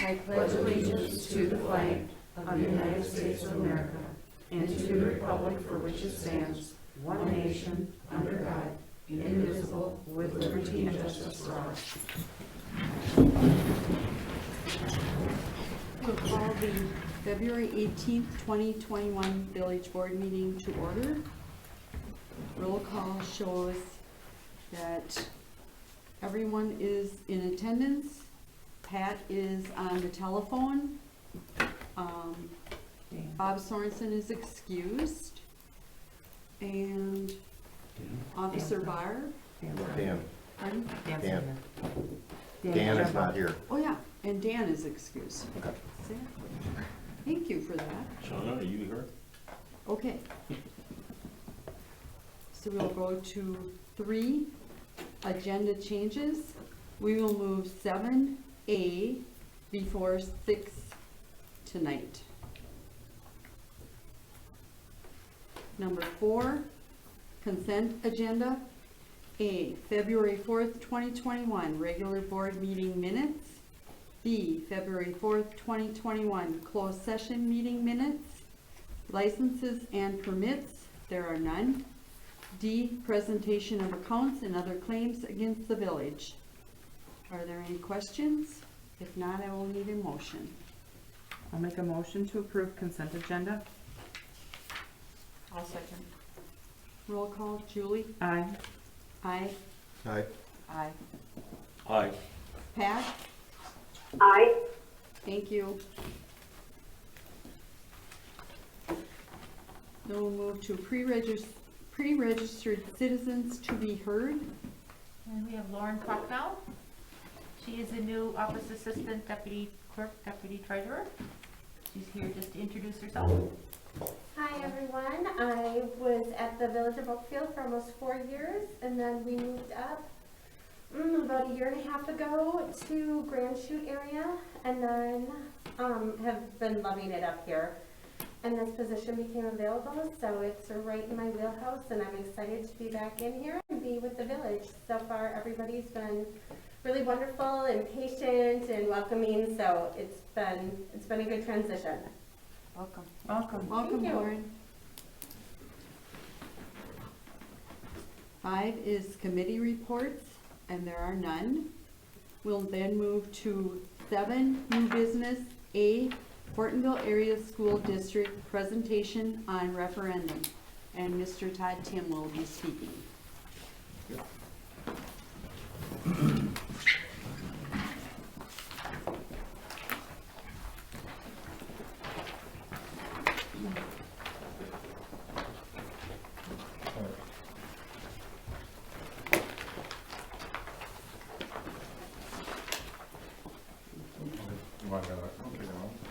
I pledge allegiance to the flag of the United States of America and to the republic for which it stands, one nation, under God, indivisible, with liberty and justice for all. We'll call the February 18th, 2021 Village Board meeting to order. Roll call shows that everyone is in attendance. Pat is on the telephone. Bob Sorensen is excused. And Officer Barr. Dan. Pardon? Dan is not here. Oh yeah, and Dan is excused. Okay. Exactly. Thank you for that. Shauna, are you here? Okay. So we'll go to 3 agenda changes. We will move 7A before 6 tonight. Number 4, consent agenda. A, February 4th, 2021, regular board meeting minutes. B, February 4th, 2021, closed session meeting minutes. Licenses and permits, there are none. D, presentation of accounts and other claims against the village. Are there any questions? If not, I will need a motion. I'll make a motion to approve consent agenda. I'll second. Roll call, Julie? Aye. Aye. Aye. Aye. Aye. Pat? Aye. Thank you. Then we'll move to pre-registered citizens to be heard. And we have Lauren Prochnow. She is the new office assistant, deputy clerk, deputy treasurer. She's here just to introduce herself. Hi, everyone. I was at the Village of Oakfield for almost 4 years, and then we moved up about 1.5 years ago to Grand Chute area, and then have been loving it up here. And this position became available, so it's right in my wheelhouse, and I'm excited to be back in here and be with the village. So far, everybody's been really wonderful and patient and welcoming, so it's been a good transition. Welcome. Welcome. Welcome, Thank you. Lauren. 5 is committee reports, and there are none. We'll then move to 7, new business. A, Hortonville Area School District presentation on referendum. And Mr. Todd Tim will be speaking.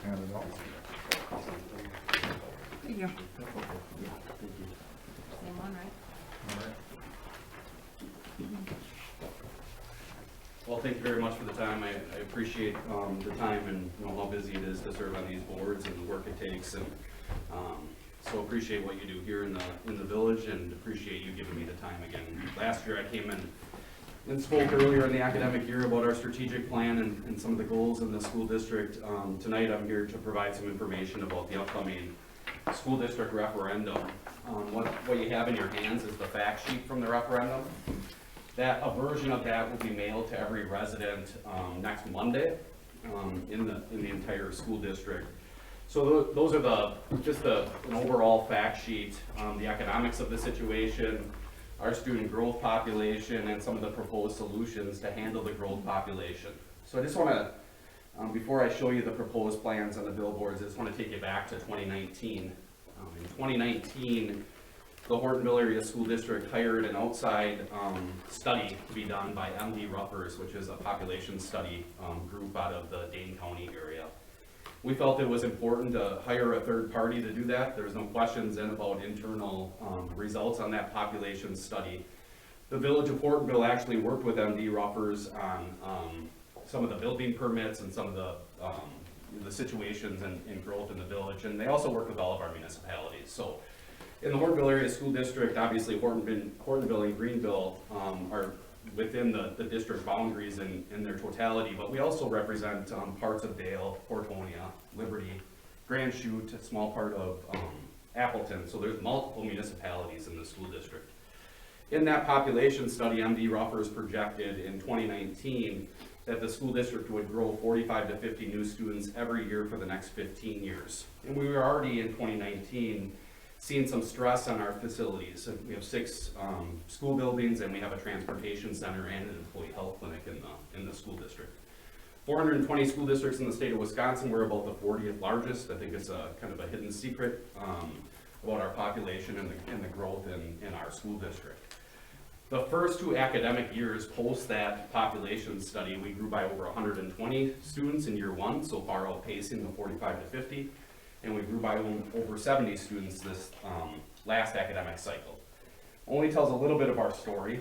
Hand it off. There you go. Same one, right? Well, thank you very much for the time. I appreciate the time and how busy it is to serve on these boards and the work it takes, and so appreciate what you do here in the village, and appreciate you giving me the time again. Last year I came in and spoke earlier in the academic year about our strategic plan and some of the goals in the school district. Tonight I'm here to provide some information about the upcoming school district referendum. What you have in your hands is the fact sheet from the referendum. A version of that will be mailed to every resident next Monday in the entire school district. So those are just an overall fact sheet, the economics of the situation, our student growth population, and some of the proposed solutions to handle the growth population. So I just want to, before I show you the proposed plans on the billboards, I just want to take you back to 2019. In 2019, the Hortonville Area School District hired an outside study to be done by MD Ruppers, which is a population study group out of the Dane County area. We felt it was important to hire a third party to do that. There's no questions then about internal results on that population study. The Village of Hortonville actually worked with MD Ruppers on some of the building permits and some of the situations and growth in the village, and they also work with all of our municipalities. So in the Hortonville Area School District, obviously Hortonville and Greenville are within the district boundaries in their totality, but we also represent parts of Dale, Hortonia, Liberty, Grand Chute, a small part of Appleton, so there's multiple municipalities in the school district. In that population study, MD Ruffers projected in 2019 that the school district would grow 45 to 50 new students every year for the next 15 years. And we were already in 2019 seeing some stress on our facilities. We have 6 school buildings, and we have a transportation center and an employee health clinic in the school district. 420 school districts in the state of Wisconsin. We're about the 40th largest. I think it's a kind of a hidden secret about our population and the growth in our school district. The first 2 academic years post that population study, we grew by over 120 students in year 1, so far outpacing the 45 to 50, and we grew by over 70 students this last academic cycle. Only tells a little bit of our story.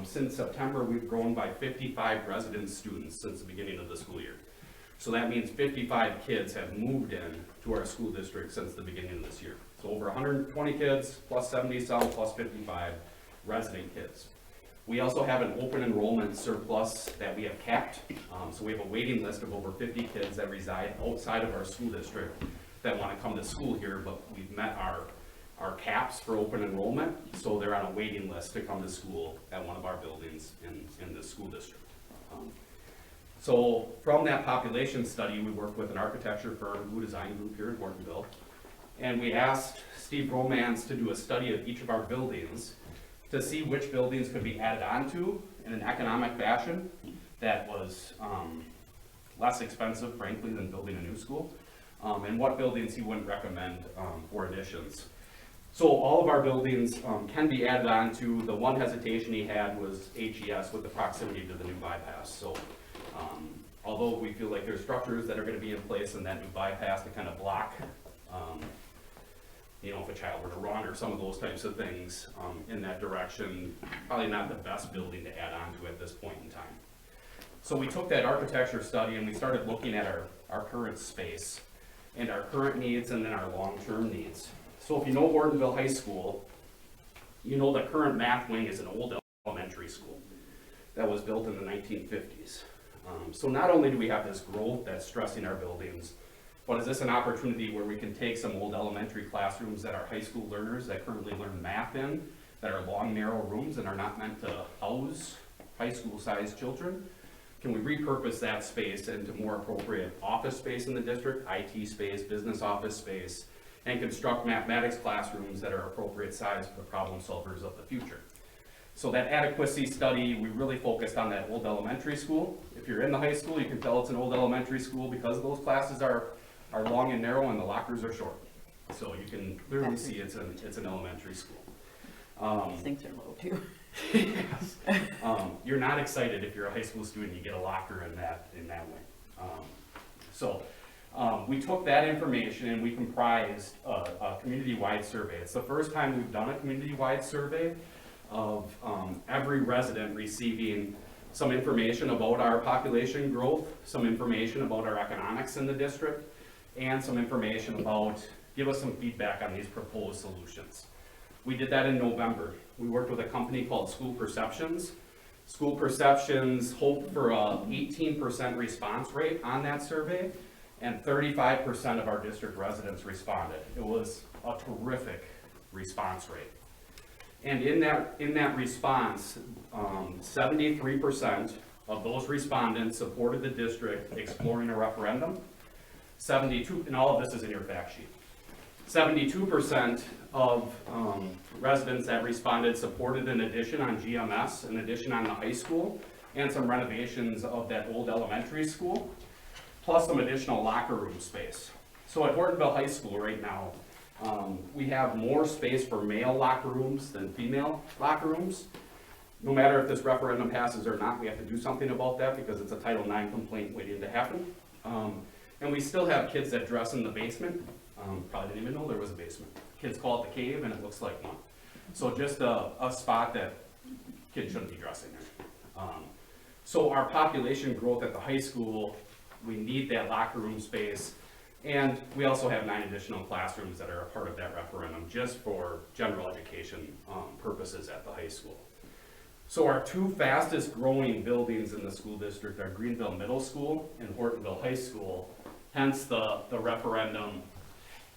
Since September, we've grown by 55 resident students since the beginning of the school year. So that means 55 kids have moved in to our school district since the beginning of this year. So over 120 kids, plus 70 some, plus 55 resident kids. We also have an open enrollment surplus that we have capped. So we have a waiting list of over 50 kids that reside outside of our school district that want to come to school here, but we've met our caps for open enrollment, so they're on a waiting list to come to school at one of our buildings in the school district. So from that population study, we worked with an architecture firm, Blue Design Group here in Hortonville, and we asked Steve Romance to do a study of each of our buildings to see which buildings could be added onto in an economic fashion that was less expensive, frankly, than building a new school, and what buildings he wouldn't recommend for additions. So all of our buildings can be added on to. The one hesitation he had was HES with the proximity to the new bypass. So although we feel like there's structures that are going to be in place in that new bypass to kind of block, if a child were to run or some of those types of things in that direction, probably not the best building to add on to at this point in time. So we took that architecture study and we started looking at our current space and our current needs and then our long-term needs. So if you know Hortonville High School, you know the current math wing is an old elementary school that was built in the 1950s. So not only do we have this growth that's stressing our buildings, but is this an opportunity where we can take some old elementary classrooms that our high school learners that currently learn math in, that are long, narrow rooms and are not meant to house high school-sized children? Can we repurpose that space into more appropriate office space in the district, IT space, business office space, and construct mathematics classrooms that are appropriate size for the problem solvers of the future? So that adequacy study, we really focused on that old elementary school. If you're in the high school, you can tell it's an old elementary school because those classes are long and narrow and the lockers are short. So you can clearly see it's an elementary school. Things are low too. Yes. You're not excited if you're a high school student, you get a locker in that wing. We took that information and we comprised a community-wide survey. It's the first time we've done a community-wide survey of every resident receiving some information about our population growth, some information about our economics in the district, and some information about, give us some feedback on these proposed solutions. We did that in November. We worked with a company called School Perceptions. School Perceptions hoped for a 18% response rate on that survey, and 35% of our district residents responded. It was a terrific response rate. And in that response, 73% of those respondents supported the district exploring a referendum. 72, and all of this is in your fact sheet. 72% of residents that responded supported an addition on GMS, an addition on the high school, and some renovations of that old elementary school, plus some additional locker room space. So at Hortonville High School right now, we have more space for male locker rooms than female locker rooms. No matter if this referendum passes or not, we have to do something about that because it's a Title IX complaint waiting to happen. And we still have kids that dress in the basement. Probably didn't even know there was a basement. Kids call it the cave and it looks like one. So just a spot that kids shouldn't be dressing in. So our population growth at the high school, we need that locker room space. And we also have 9 additional classrooms that are a part of that referendum just for general education purposes at the high school. So our two fastest growing buildings in the school district are Greenville Middle School and Hortonville High School, hence the referendum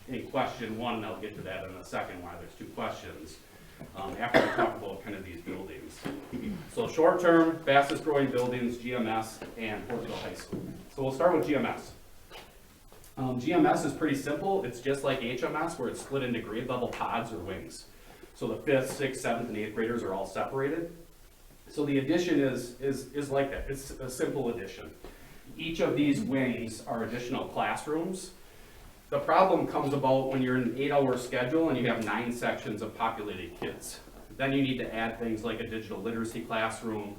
in question one, and I'll get to that in a second why there's two questions, after I talk about kind of these buildings. So short term, fastest growing buildings, GMS and Hortonville High School. So we'll start with GMS. GMS is pretty simple. It's just like HMS where it's split into grade level pods or wings. So the 5th, 6th, 7th, and 8th graders are all separated. So the addition is like that. It's a simple addition. Each of these wings are additional classrooms. The problem comes about when you're in an 8-hour schedule and you have 9 sections of populated kids. Then you need to add things like a digital literacy classroom,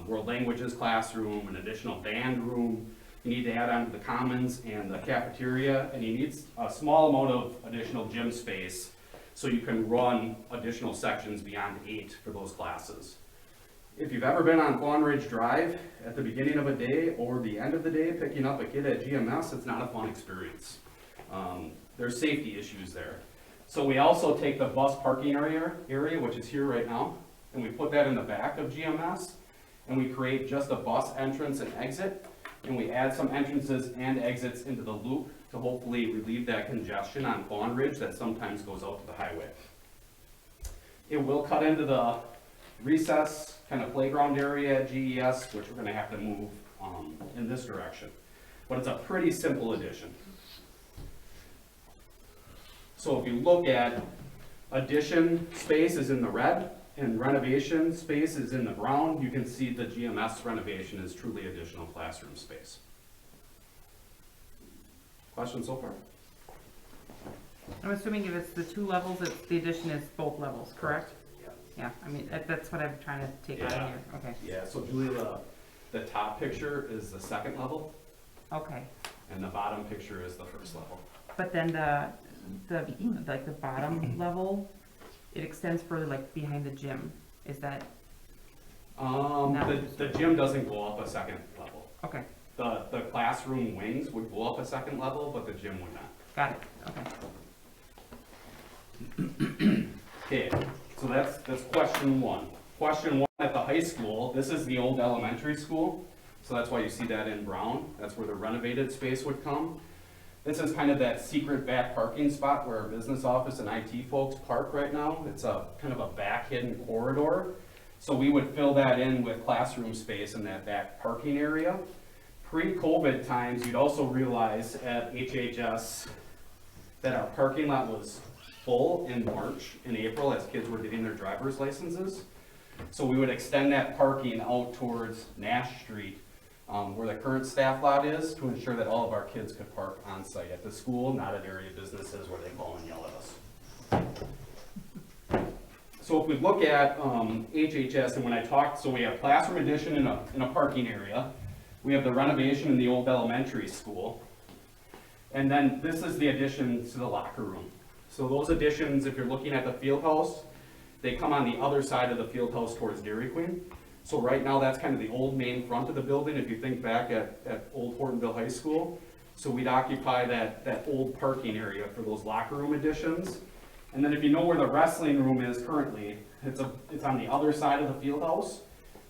world languages classroom, an additional band room. You need to add on to the commons and the cafeteria, and you need a small amount of additional gym space so you can run additional sections beyond 8 for those classes. If you've ever been on Fawn Ridge Drive at the beginning of a day or the end of the day picking up a kid at GMS, it's not a fun experience. There's safety issues there. So we also take the bus parking area, which is here right now, and we put that in the back of GMS, and we create just a bus entrance and exit, and we add some entrances and exits into the loop to hopefully relieve that congestion on Fawn Ridge that sometimes goes out to the highway. It will cut into the recess kind of playground area at GES, which we're going to have to move in this direction. But it's a pretty simple addition. So if you look at addition space is in the red and renovation space is in the brown, you can see the GMS renovation is truly additional classroom space. Questions so far? I'm assuming if it's the 2 levels, the addition is both levels, correct? Yeah, I mean, that's what I'm trying to take out of here, okay. Yeah, so Julie, the top picture is the 2nd level, Okay, and the bottom picture is the 1st level. but then like the bottom level, it extends further like behind the gym, is that, The gym doesn't go up a 2nd level. okay, The classroom wings would go up a 2nd level, but the gym would not. got it, okay. Okay, so that's question one. Question one at the high school, this is the old elementary school, so that's why you see that in brown. That's where the renovated space would come. This is kind of that secret back parking spot where our business office and IT folks park right now. It's a kind of a back hidden corridor. So we would fill that in with classroom space in that back parking area. Pre-COVID times, you'd also realize at HHS that our parking lot was full in March and April as kids were getting their driver's licenses. So we would extend that parking out towards Nash Street, where the current staff lot is, to ensure that all of our kids could park on site at the school, not at area businesses where they call and yell at us. So if we look at HHS, and when I talked, so we have classroom addition in a parking area. We have the renovation in the old elementary school. And then this is the addition to the locker room. So those additions, if you're looking at the field house, they come on the other side of the field house towards Dairy Queen. So right now, that's kind of the old main front of the building, if you think back at old Hortonville High School. So we'd occupy that old parking area for those locker room additions. And then if you know where the wrestling room is currently, it's on the other side of the field house.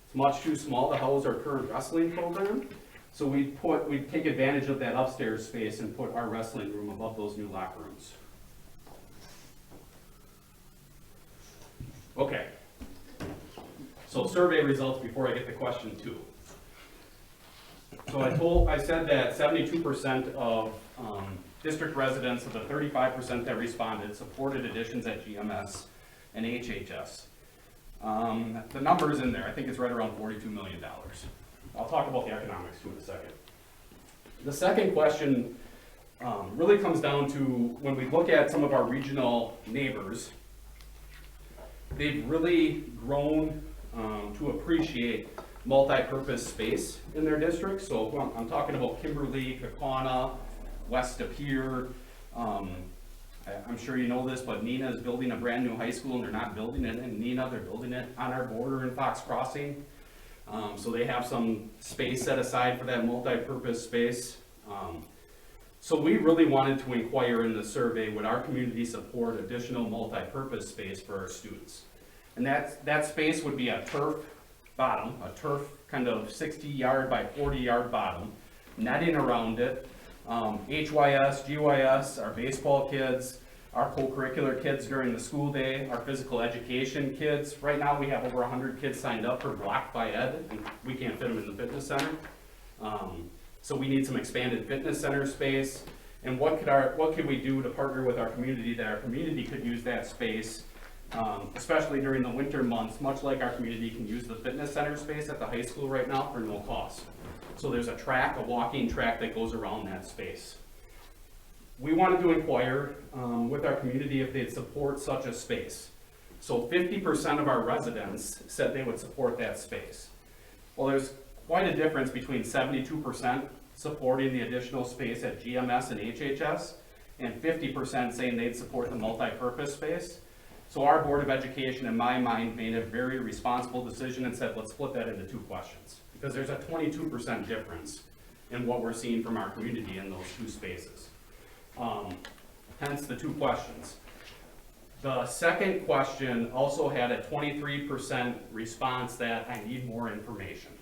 It's much too small to house our current wrestling program. So we'd take advantage of that upstairs space and put our wrestling room above those new locker rooms. Okay. So survey results before I get to question 2. So I said that 72% of district residents of the 35% that responded supported additions at GMS and HHS. The number's in there. I think it's right around $42 million. I'll talk about the economics too in a second. The second question really comes down to when we look at some of our regional neighbors, they've really grown to appreciate multi-purpose space in their districts. So I'm talking about Kimberly, Kaukauna, West of here. I'm sure you know this, but Neenah is building a brand new high school, and they're not building it in Neenah, they're building it on our border in Fox Crossing. So they have some space set aside for that multi-purpose space. So we really wanted to inquire in the survey, would our community support additional multi-purpose space for our students? And that space would be a turf bottom, a turf kind of 60-yard by 40-yard bottom, netting around it. HYS, GYS, our baseball kids, our co-curricular kids during the school day, our physical education kids. Right now, we have over 100 kids signed up for Blocked by Ed, and we can't fit them in the fitness center. So we need some expanded fitness center space. And what could we do to partner with our community that our community could use that space, especially during the winter months, much like our community can use the fitness center space at the high school right now for no cost. So there's a walking track that goes around that space. We wanted to inquire with our community if they'd support such a space. So 50% of our residents said they would support that space. Well, there's quite a difference between 72% supporting the additional space at GMS and HHS, and 50% saying they'd support the multi-purpose space. So our Board of Education, in my mind, made a very responsible decision and said, let's split that into two questions. Because there's a 22% difference in what we're seeing from our community in those two spaces. Hence the two questions. The second question also had a 23% response that I need more information.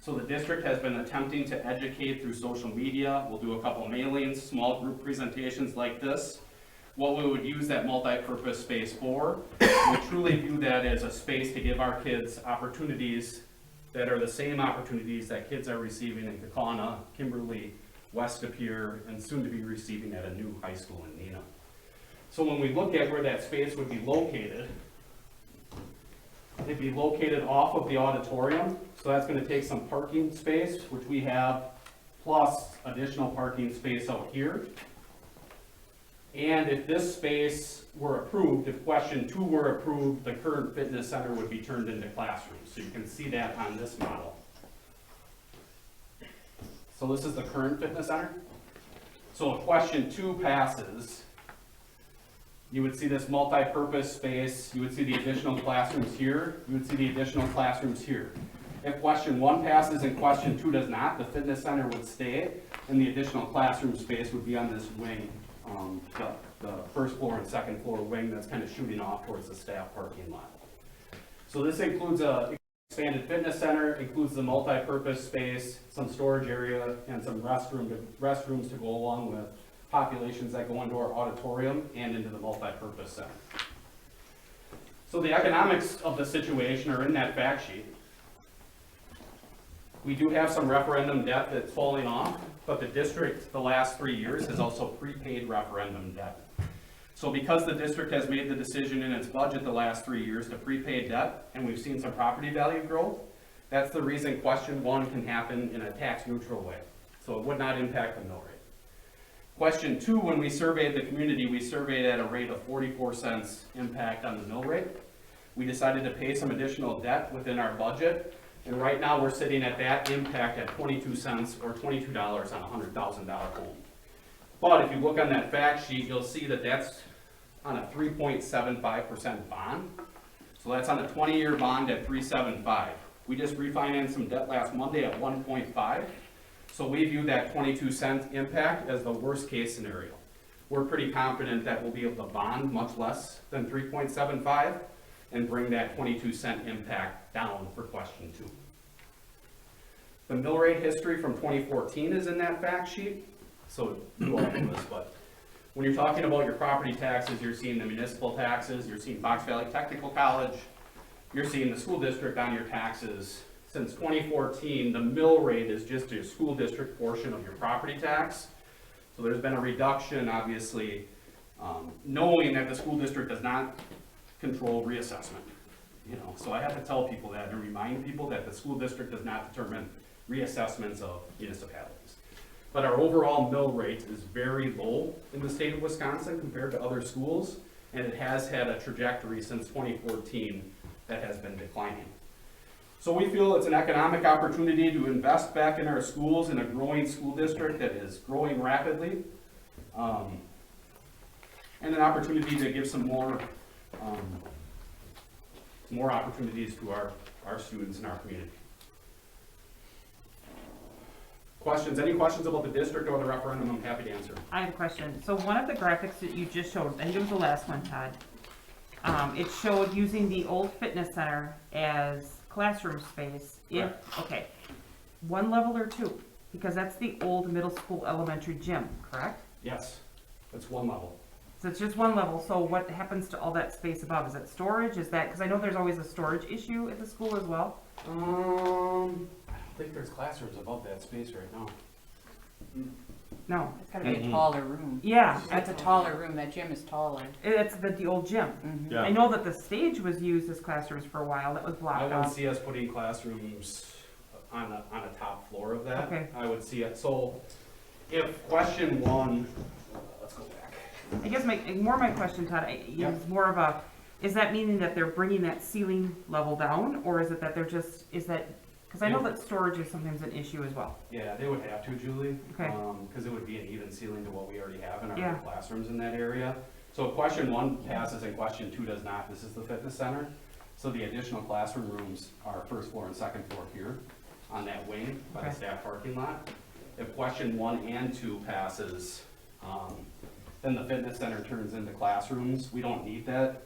So the district has been attempting to educate through social media. We'll do a couple mailings, small group presentations like this. What we would use that multi-purpose space for, we truly view that as a space to give our kids opportunities that are the same opportunities that kids are receiving in Kaukauna, Kimberly, West Lapeer, and soon to be receiving at a new high school in Neenah. So when we look at where that space would be located, it'd be located off of the auditorium. So that's going to take some parking space, which we have, plus additional parking space out here. And if this space were approved, if question 2 were approved, the current fitness center would be turned into classrooms. So you can see that on this model. So this is the current fitness center. So if question 2 passes, you would see this multi-purpose space, you would see the additional classrooms here, you would see the additional classrooms here. If question 1 passes and question 2 does not, the fitness center would stay, and the additional classroom space would be on this wing, the first floor and second floor wing that's kind of shooting off towards the staff parking lot. So this includes a expanded fitness center, includes the multi-purpose space, some storage area, and some restrooms to go along with populations that go into our auditorium and into the multi-purpose center. So the economics of the situation are in that fact sheet. We do have some referendum debt that's falling off, but the district the last 3 years has also prepaid referendum debt. So because the district has made the decision in its budget the last 3 years to prepay debt, and we've seen some property value growth, that's the reason question 1 can happen in a tax neutral way. So it would not impact the mill rate. Question 2, when we surveyed the community, we surveyed at a rate of 44 cents impact on the mill rate. We decided to pay some additional debt within our budget, and right now we're sitting at that impact at 22 cents or $22 on a $100,000 home. But if you look on that fact sheet, you'll see that that's on a 3.75% bond. So that's on a 20-year bond at 3.75. We just refinanced some debt last Monday at 1.5. So we view that 22-cent impact as the worst case scenario. We're pretty confident that we'll be able to bond much less than 3.75 and bring that 22-cent impact down for question 2. The mill rate history from 2014 is in that fact sheet. So you all know this, but when you're talking about your property taxes, you're seeing the municipal taxes, you're seeing Fox Valley Technical College, you're seeing the school district on your taxes. Since 2014, the mill rate is just your school district portion of your property tax. So there's been a reduction, obviously, knowing that the school district does not control reassessment. So I have to tell people that and remind people that the school district does not determine reassessments of municipalities. But our overall mill rate is very low in the state of Wisconsin compared to other schools, and it has had a trajectory since 2014 that has been declining. So we feel it's an economic opportunity to invest back in our schools in a growing school district that is growing rapidly, and an opportunity to give some more opportunities to our students in our community. Questions? Any questions about the district or the referendum? I'm happy to answer. I have a question. So one of the graphics that you just showed, I think it was the last one, Todd, it showed using the old fitness center as classroom space. If, okay, one level or two? Because that's the old middle school elementary gym, correct? Yes, it's one level. So it's just one level, so what happens to all that space above? Is it storage? Is that, because I know there's always a storage issue at the school as well? I don't think there's classrooms above that space right now. No. It's gotta be a taller room. Yeah, That's a taller room, that gym is taller. it's the old gym. Mhm. Yeah. I know that the stage was used as classrooms for a while, that was I blocked wouldn't off. see us putting classrooms on a top floor of that. Okay. I would see it, so if question one, let's go back. I guess my question, Todd, is more of a, is that meaning that they're bringing that ceiling level down, or is it that they're just, is that, because I know that storage is sometimes an issue as well. Yeah, they would have to, Julie. Okay. Because it would be an even ceiling to what we already have in Yeah. our classrooms in that area. So question one passes and question two does not. This is the fitness center. So the additional classroom rooms are first floor and second floor here on that wing by the Okay. staff parking lot. If question one and two passes, then the fitness center turns into classrooms. We don't need that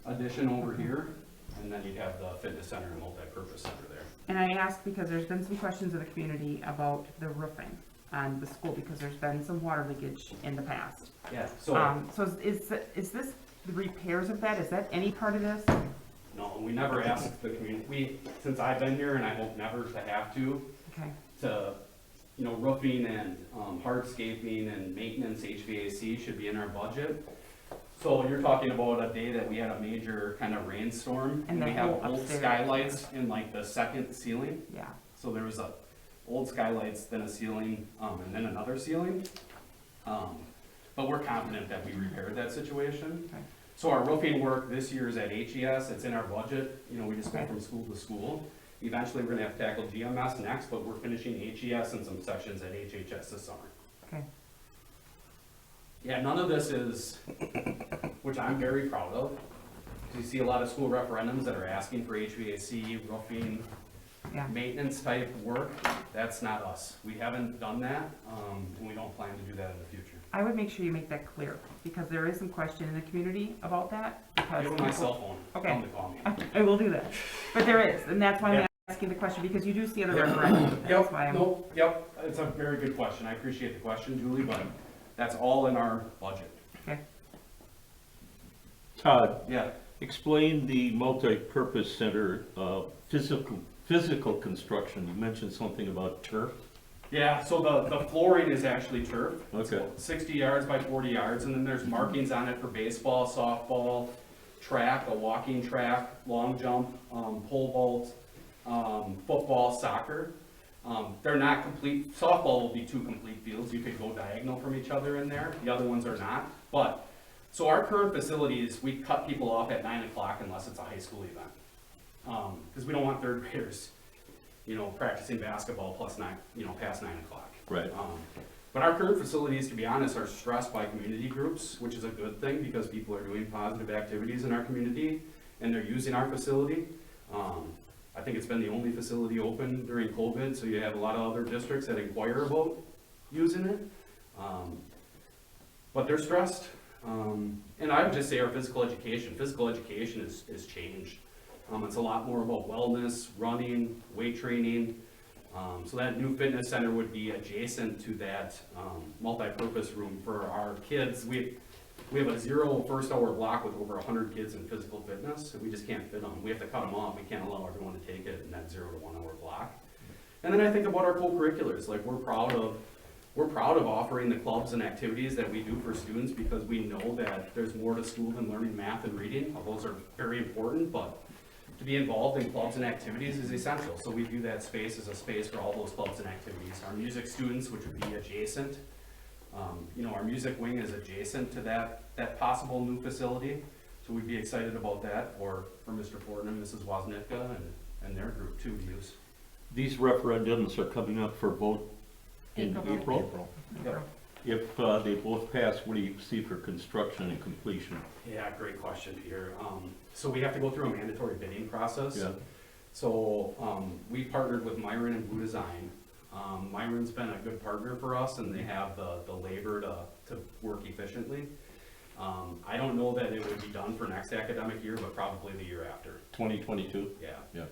addition over here. And then you'd have the fitness center and multi-purpose center there. And I ask because there's been some questions in the community about the roofing on the school, because there's been some water leakage in the past. Yeah, so. So is this the repairs of that? Is that any part of this? No, we never asked the community, since I've been here, and I hope never to have to, Okay, roofing and hardscaping and maintenance, HVAC should be in our budget. So you're talking about a day that we had a major kind of rainstorm, And and we the have whole old upstairs. skylights in like the second ceiling. yeah. So there was old skylights, then a ceiling, and then another ceiling. But we're confident that we repaired that situation. Okay. So our roofing work this year is at HES, it's in our budget, we just go Okay. from school to school. Eventually, we're gonna have to tackle GMS next, but we're finishing HES and some sections at HHS this summer. Okay. Yeah, none of this is, which I'm very proud of. 'Cause you see a lot of school referendums that are asking for HVAC, roofing, Yeah. maintenance type work. That's not us. We haven't done that, and we don't plan to do that in the future. I would make sure you make that clear, because there is some question in the community about that. Because Give them my people- cell phone, tell Okay. them to call me. I will do that. But there is, and that's why I'm Yeah. asking the question, because you do see other referendums. That's why I'm, Yep, it's a very good question. I appreciate the question, Julie, but that's all in our budget. okay. Todd, Yeah. explain the multi-purpose center, physical construction. You mentioned something about turf. Yeah, so the flooring is actually turf. It's Okay. about 60 yards by 40 yards, and then there's markings on it for baseball, softball, track, a walking track, long jump, pole vault, football, soccer. They're not complete, softball will be two complete fields, you could go diagonal from each other in there, the other ones are not. But, so our current facilities, we cut people off at 9 o'clock unless it's a high school event. Because we don't want third graders, practicing basketball past 9 o'clock. Right. But our current facilities, to be honest, are stressed by community groups, which is a good thing because people are doing positive activities in our community and they're using our facility. I think it's been the only facility open during COVID, so you have a lot of other districts that inquire about using it. But they're stressed. And I would just say our physical education is changed. It's a lot more about wellness, running, weight training. So that new fitness center would be adjacent to that multi-purpose room for our kids. We have a 0 first hour block with over 100 kids in physical fitness, and we just can't fit them. We have to cut them off. We can't allow everyone to take it in that 0 to 1 hour block. And then I think about our co-curriculars. Like we're proud of offering the clubs and activities that we do for students because we know that there's more to school than learning math and reading. Those are very important, but to be involved in clubs and activities is essential. So we view that space as a space for all those clubs and activities. Our music students, which would be adjacent, our music wing is adjacent to that possible new facility. So we'd be excited about that for Mr. Fortin and Mrs. Wozniaka and their group too to use. These referendums are coming up for vote in April. April. Yep. If they both pass, what do you see for construction and completion? Yeah, great question, Peter. So we have to go through a mandatory bidding process. Yeah. So we partnered with Myron and Blue Design. Myron's been a good partner for us and they have the labor to work efficiently. I don't know that it would be done for next academic year, but probably the year after, 2022? yeah. Yeah.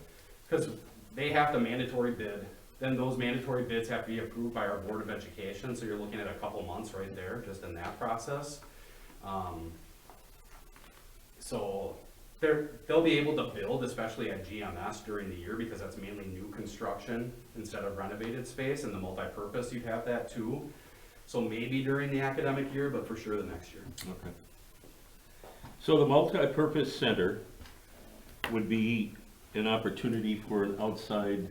Because they have to mandatory bid, then those mandatory bids have to be approved by our Board of Education, so you're looking at a couple months right there, just in that process. So they'll be able to build, especially at GMS during the year, because that's mainly new construction instead of renovated space, and the multipurpose, you'd have that too. So maybe during the academic year, but for sure the next year. Okay. So the multipurpose center would be an opportunity for an outside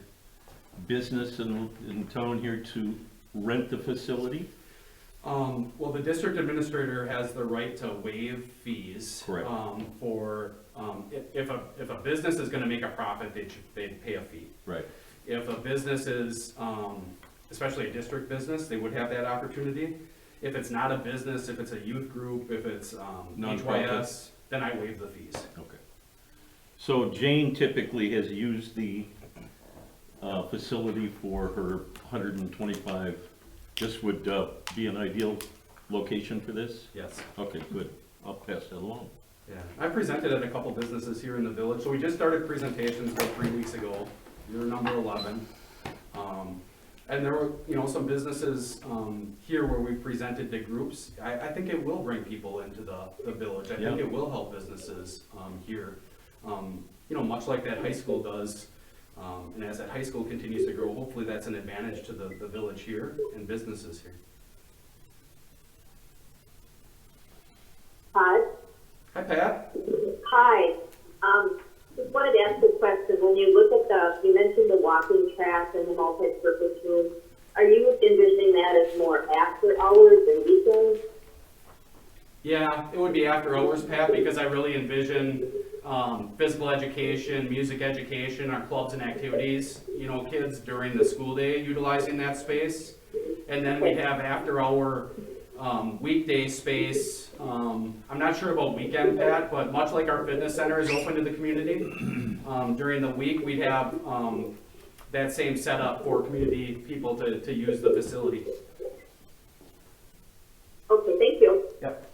business in town here to rent the facility? Well, the district administrator has the right to waive fees. Correct. If a business is gonna make a profit, they'd pay a fee. Right. If a business is, especially a district business, they would have that opportunity. If it's not a business, if it's a youth group, if it's Nonprofit. HYS, then I waive the fees. Okay. So Jane typically has used the facility for her 125. This would be an ideal location for this? Yes. Okay, good. I'll pass that along. Yeah, I presented at a couple businesses here in the village, so we just started presentations about 3 weeks ago. You're number 11. And there were, some businesses here where we presented to groups. I think it will bring people into the village. I think Yeah. it will help businesses here. Much like that high school does. And as that high school continues to grow, hopefully that's an advantage to the village here and businesses here. Hi. Hi, Pat. Hi. Just wanted to ask a question. When you look at you mentioned the walking track and the multi-purpose room. Are you envisioning that as more after hours and weekends? Yeah, it would be after hours, Pat, because I really envision physical education, music education, our clubs and activities, kids during the school day utilizing that space. And then we'd have after hour weekday space. I'm not sure about weekend, Pat, but much like our fitness center is open to the community, during the week we'd have that same setup for community people to use the facility. Okay, thank you. Yep.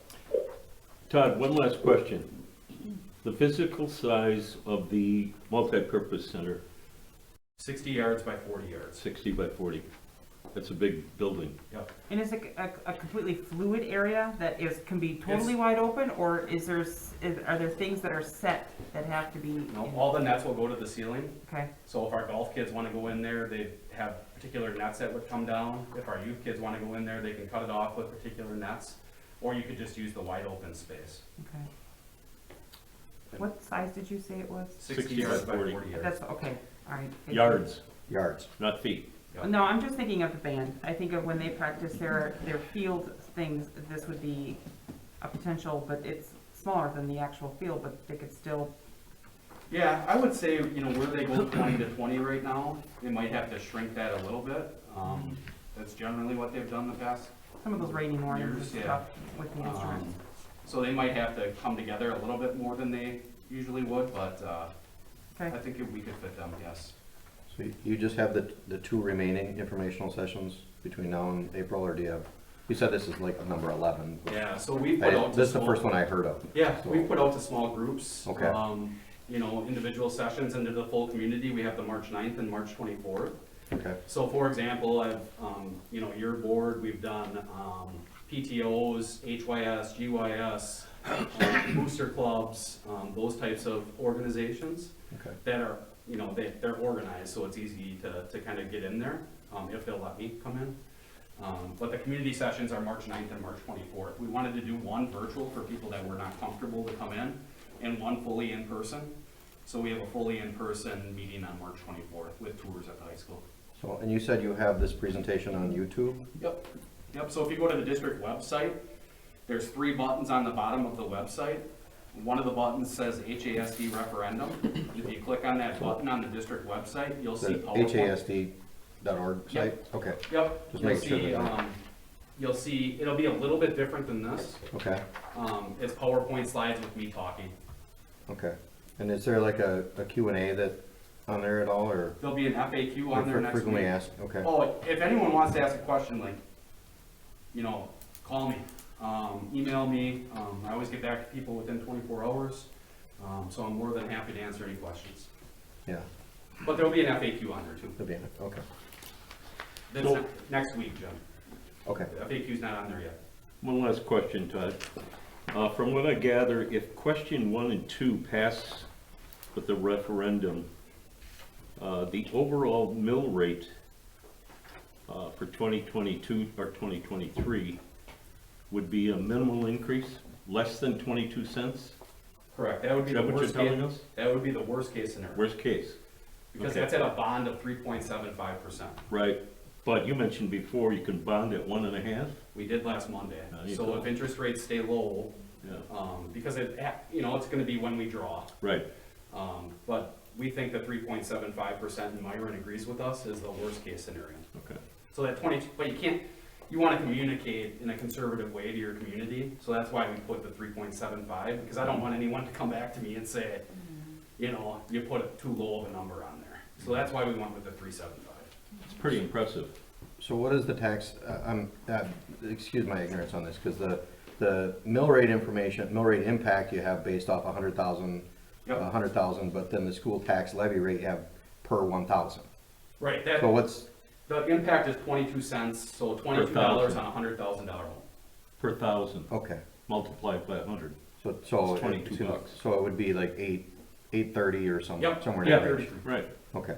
Todd, one last question. The physical size of the multipurpose center, 60 yards by 40 yards. 60 by 40. That's a big building. Yep. And is it a completely fluid area that can be totally wide open, or are there things that are set that have to be? No, all the nets will go to the ceiling. Okay, So if our golf kids want to go in there, they have particular nets that would come down. If our youth kids want to go in there, they can cut it off with particular nets, or you could just use the wide open space. okay. What size did you say it was? 60 yards by 40 yards. That's, okay, all right. thank you. Yards, not feet. Yep. No, I'm just thinking of the band. I think of when they practice their field things, this would be a potential, but it's smaller than the actual field, but they could still, Yeah, I would say, where they go 20 to 20 right now, they might have to shrink that a little bit. That's generally what they've done the past. some of those rainy mornings Years, and yeah. stuff with the instruments. So they might have to come together a little bit more than they usually would, but Okay. I think we could fit them, yes. So you just have the 2 remaining informational sessions between now and April, or do you have, you said this is like number 11. Yeah, so we put out. This is the small- first one I heard of. Yeah, So- we've put out to small groups. Okay. Individual sessions into the full community. We have the March 9th and March 24th. Okay, So for example, I've, your board, we've done PTOs, HYS, GYS, booster clubs, those types of organizations okay. that are, they're organized, so it's easy to kind of get in there, if they'll let me come in. But the community sessions are March 9th and March 24th. We wanted to do one virtual for people that were not comfortable to come in, and one fully in person. So we have a fully in-person meeting on March 24th with tours at the high school. So, and you said you have this presentation on YouTube? Yep, so if you go to the district website, there's 3 buttons on the bottom of the website. One of the buttons says HASD referendum. If you click on that button on the district website, you'll see The PowerPoint. HASD.org site? Okay, Yep, Just you'll make sure see, that- you'll see, it'll be a little bit different than this. okay, It's PowerPoint slides with me talking. okay. And is there like a Q&A that, on there at all, or? There'll be an FAQ on there next week. Frequently asked, okay. Oh, if anyone wants to ask a question, call me. email me. I always get back to people within 24 hours. So I'm more than happy to answer any questions. Yeah, But there'll be an FAQ on there too. that'd be it. Okay, That's So- next week, Jim. okay. The FAQ's not on there yet. One last question, Todd. From what I gather, if question 1 and 2 pass with the referendum, the overall mill rate for 2022 or 2023 would be a minimal increase, less than 22 cents? Correct. That would be Is the that what you're worst telling case. us? That would be the worst case scenario. Worst case, Because okay. that's at a bond of 3.75%. right? But you mentioned before you can bond at 1.5? We did last Monday. There you So go. if interest rates stay low, Yeah, because it's gonna be when we draw. right. But we think the 3.75%, and Myron agrees with us, is the worst case scenario. Okay. So that but you wanna communicate in a conservative way to your community, so that's why we put the 3.75, because I don't want anyone to come back to me and say, you put too low of a number on there. So that's why we went with the 3.75. It's pretty impressive. So what is the tax, excuse my ignorance on this, because the mill rate impact you have based off 100,000, Yep. 100,000, but then the school tax levy rate you have per 1,000. Right, So what's, the impact is 22 cents, so $22 on a $100,000 home. Per thousand, okay, multiplied by 100. so. It's $22. So it would be like 830 or something, Yep. somewhere in Yeah, that range. right. Okay,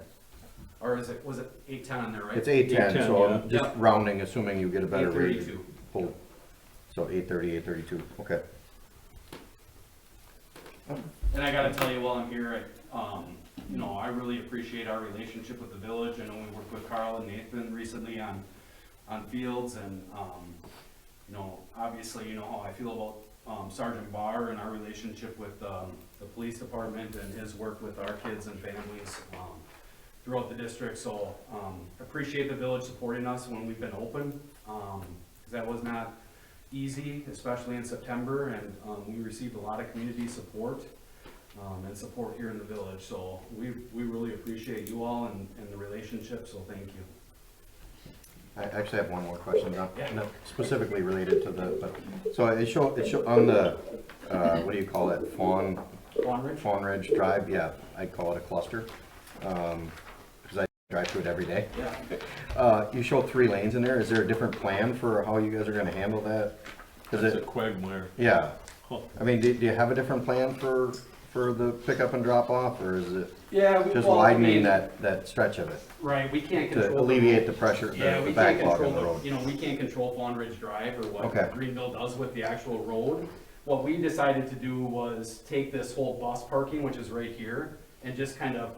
Or was it 810 on there, right? it's 810, so I'm 810, just yeah. rounding, assuming you get a better rate. 832. Pull. So 830, 832, okay. And I gotta tell you, while I'm here, I really appreciate our relationship with the village. I know we worked with Carl and Nathan recently on fields, and, obviously, you know how I feel about Sergeant Barr and our relationship with the police department and his work with our kids and families throughout the district. So appreciate the village supporting us when we've been open, because that was not easy, especially in September, and we received a lot of community support and support here in the village. So we really appreciate you all and the relationship, so thank you. I actually have one more question, not Yeah. not specifically related to but, so it show on the, what do you call it, Fawn Ridge Drive, yeah, I'd call it a cluster, because I drive through it every day. Yeah. You show 3 lanes in there, is there a different plan for how you guys are gonna handle that? Is It's a it, quagmire. yeah, Huh. I mean, do you have a different plan for the pickup and drop off, or is it Yeah. just widening that stretch of it? Right, we can't To control. alleviate the pressure, Yeah, the we can't backlog control on the road? we can't control Fawn Ridge Drive or what Okay. Greenville does with the actual road. What we decided to do was take this whole bus parking, which is right here, and just kind of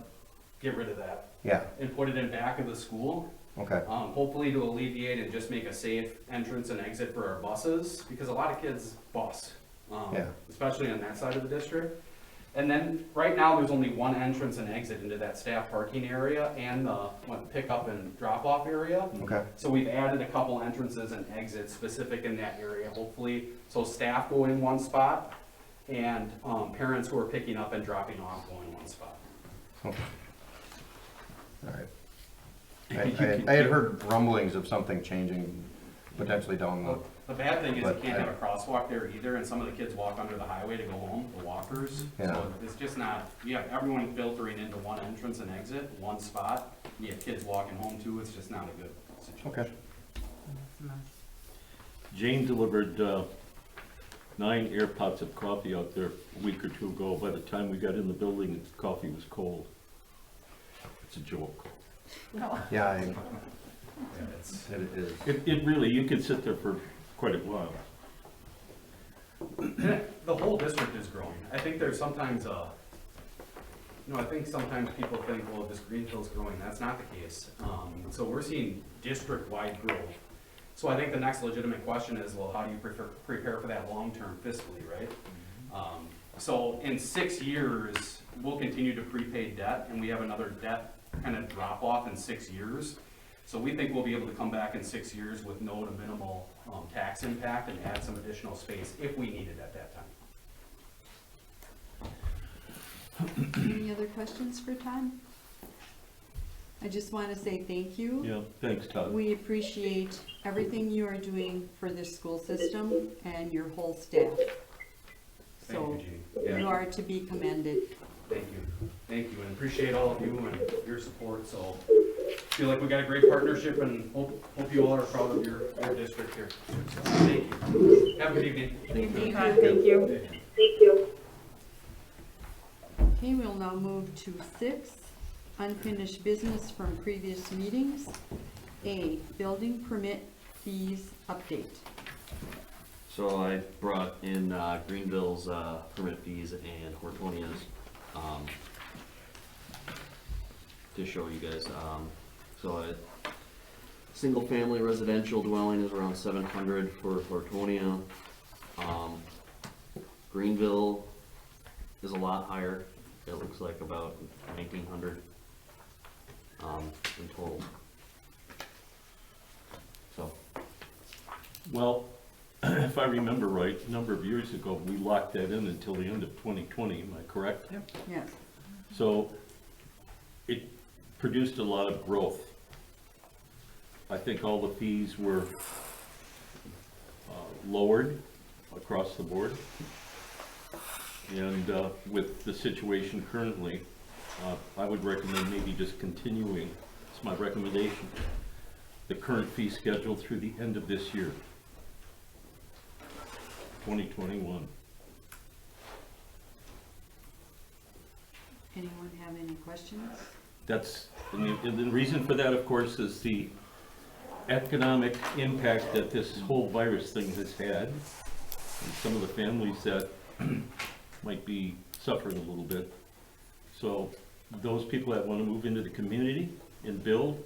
get rid of that Yeah, and put it in back of the school. okay, Hopefully to alleviate and just make a safe entrance and exit for our buses, because a lot of kids bus, Yeah. especially on that side of the district. And then, right now, there's only one entrance and exit into that staff parking area and the pickup and drop-off area. okay, So we've added a couple entrances and exits specific in that area, hopefully, so staff go in one spot, and parents who are picking up and dropping off go in one spot. okay. All right. I had heard rumblings of something changing potentially down the, The bad thing is you But can't have a crosswalk there either, and some of the kids walk under the highway to go home, the walkers. Yeah. So it's just not, everyone filtering into one entrance and exit, one spot. You have kids walking home too, it's just not a good situation. okay. That's a mess. Jane delivered 9 air pots of coffee out there a week or 2 ago. By the time we got in the building, the coffee was cold. It's a joke. Yeah, Yeah, it's- it is. It really, you could sit there for quite a while. The whole district is growing. I think there's sometimes I think sometimes people think, well, just Greenville's growing. That's not the case. So we're seeing district-wide growth. So I think the next legitimate question is, well, how do you prepare for that long-term fiscally, right? So in 6 years, we'll continue to prepay debt, and we have another debt kind of drop-off in 6 years. So we think we'll be able to come back in 6 years with no to minimal tax impact and add some additional space if we need it at that time. Any other questions for Todd? I just want to say thank you. Yeah, thanks, Todd. We appreciate everything you are doing for this school system and your whole staff. Thank So you, Jean. you Yeah, are to be commended. thank you, and appreciate all of you and your support, so feel like we got a great partnership and hope you all are proud of your district here. So, thank you. Have a good evening. Thank you. Thank you. Okay, we'll now move to 6, unfinished business from previous meetings. A, building permit fees update. So I brought in Greenville's permit fees and Hortonia's to show you guys. So a single-family residential dwelling is around 700 for Hortonia. Greenville is a lot higher. It looks like about 1,900 in total. So. Well, if I remember right, a number of years ago, we locked that in until the end of 2020, am I correct? Yes. So it produced a lot of growth. I think all the fees were lowered across the board. And with the situation currently, I would recommend maybe just continuing, it's my recommendation, the current fee schedule through the end of this year, 2021. Anyone have any questions? That's, and the reason for that, of course, is the economic impact that this whole virus thing has had. And some of the families that might be suffering a little bit. So those people that want to move into the community and build,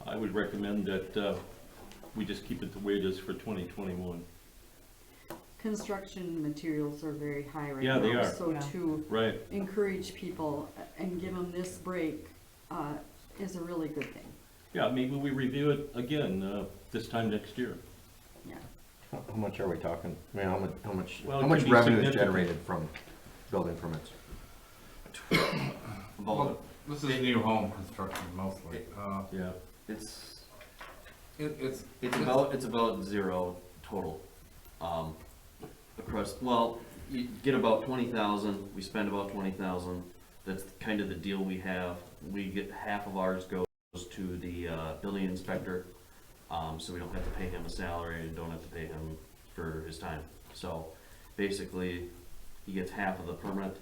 I would recommend that we just keep it the way it is for 2021. Construction materials are very high right now. Yeah, they are. So Yeah. to Right. encourage people and give them this break is a really good thing. Yeah, maybe we review it again this time next year. Yeah. How much are we talking? I mean, how much Well, it how much could be revenue is significant. generated from building permits? About, This is new home construction mostly. Yeah. it's It's about zero total. Across, well, you get about 20,000, we spend about 20,000. That's kind of the deal we have. We get half of ours goes to the building inspector, so we don't have to pay him a salary and don't have to pay him for his time. So basically, he gets half of the permit.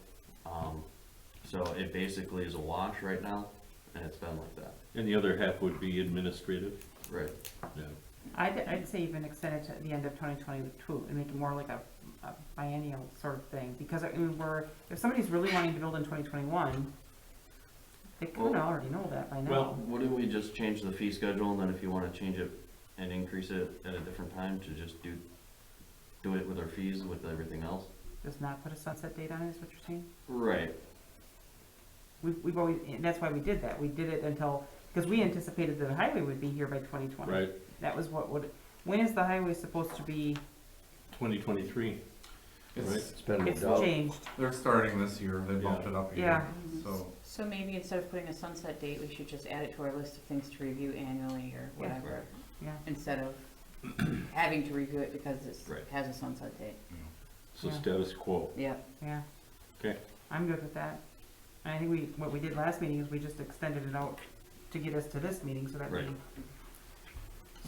So it basically is a wash right now, and it's been like that. And the other half would be administrative. Right. Yeah. I'd say even extend it to the end of 2022 and make it more like a biennial sort of thing, because I mean, if somebody's really wanting to build in 2021, they kind of Well- already know that by now. Well, Wouldn't we just change the fee schedule, and then if you wanna change it and increase it at a different time, to just do it with our fees, with everything else? Does not put a sunset date on it, is what you're saying? Right. We've always, and that's why we did that. We did it until, because we anticipated that the highway would be here by 2020. right, That was when is the highway supposed to be, 2023. Right. It's been moved it's out. changed. They're starting this year, they bumped it up a Yeah. year, so. So maybe instead of putting a sunset date, we should just add it to our list of things to review annually or Yeah. whatever, Yeah. instead of having to review it because it Right. has a sunset date. So Yeah. status quo. Yep. Yeah. Okay. I'm good with that. And I think what we did last meeting is we just extended it out to get us to this meeting, so that we. Right.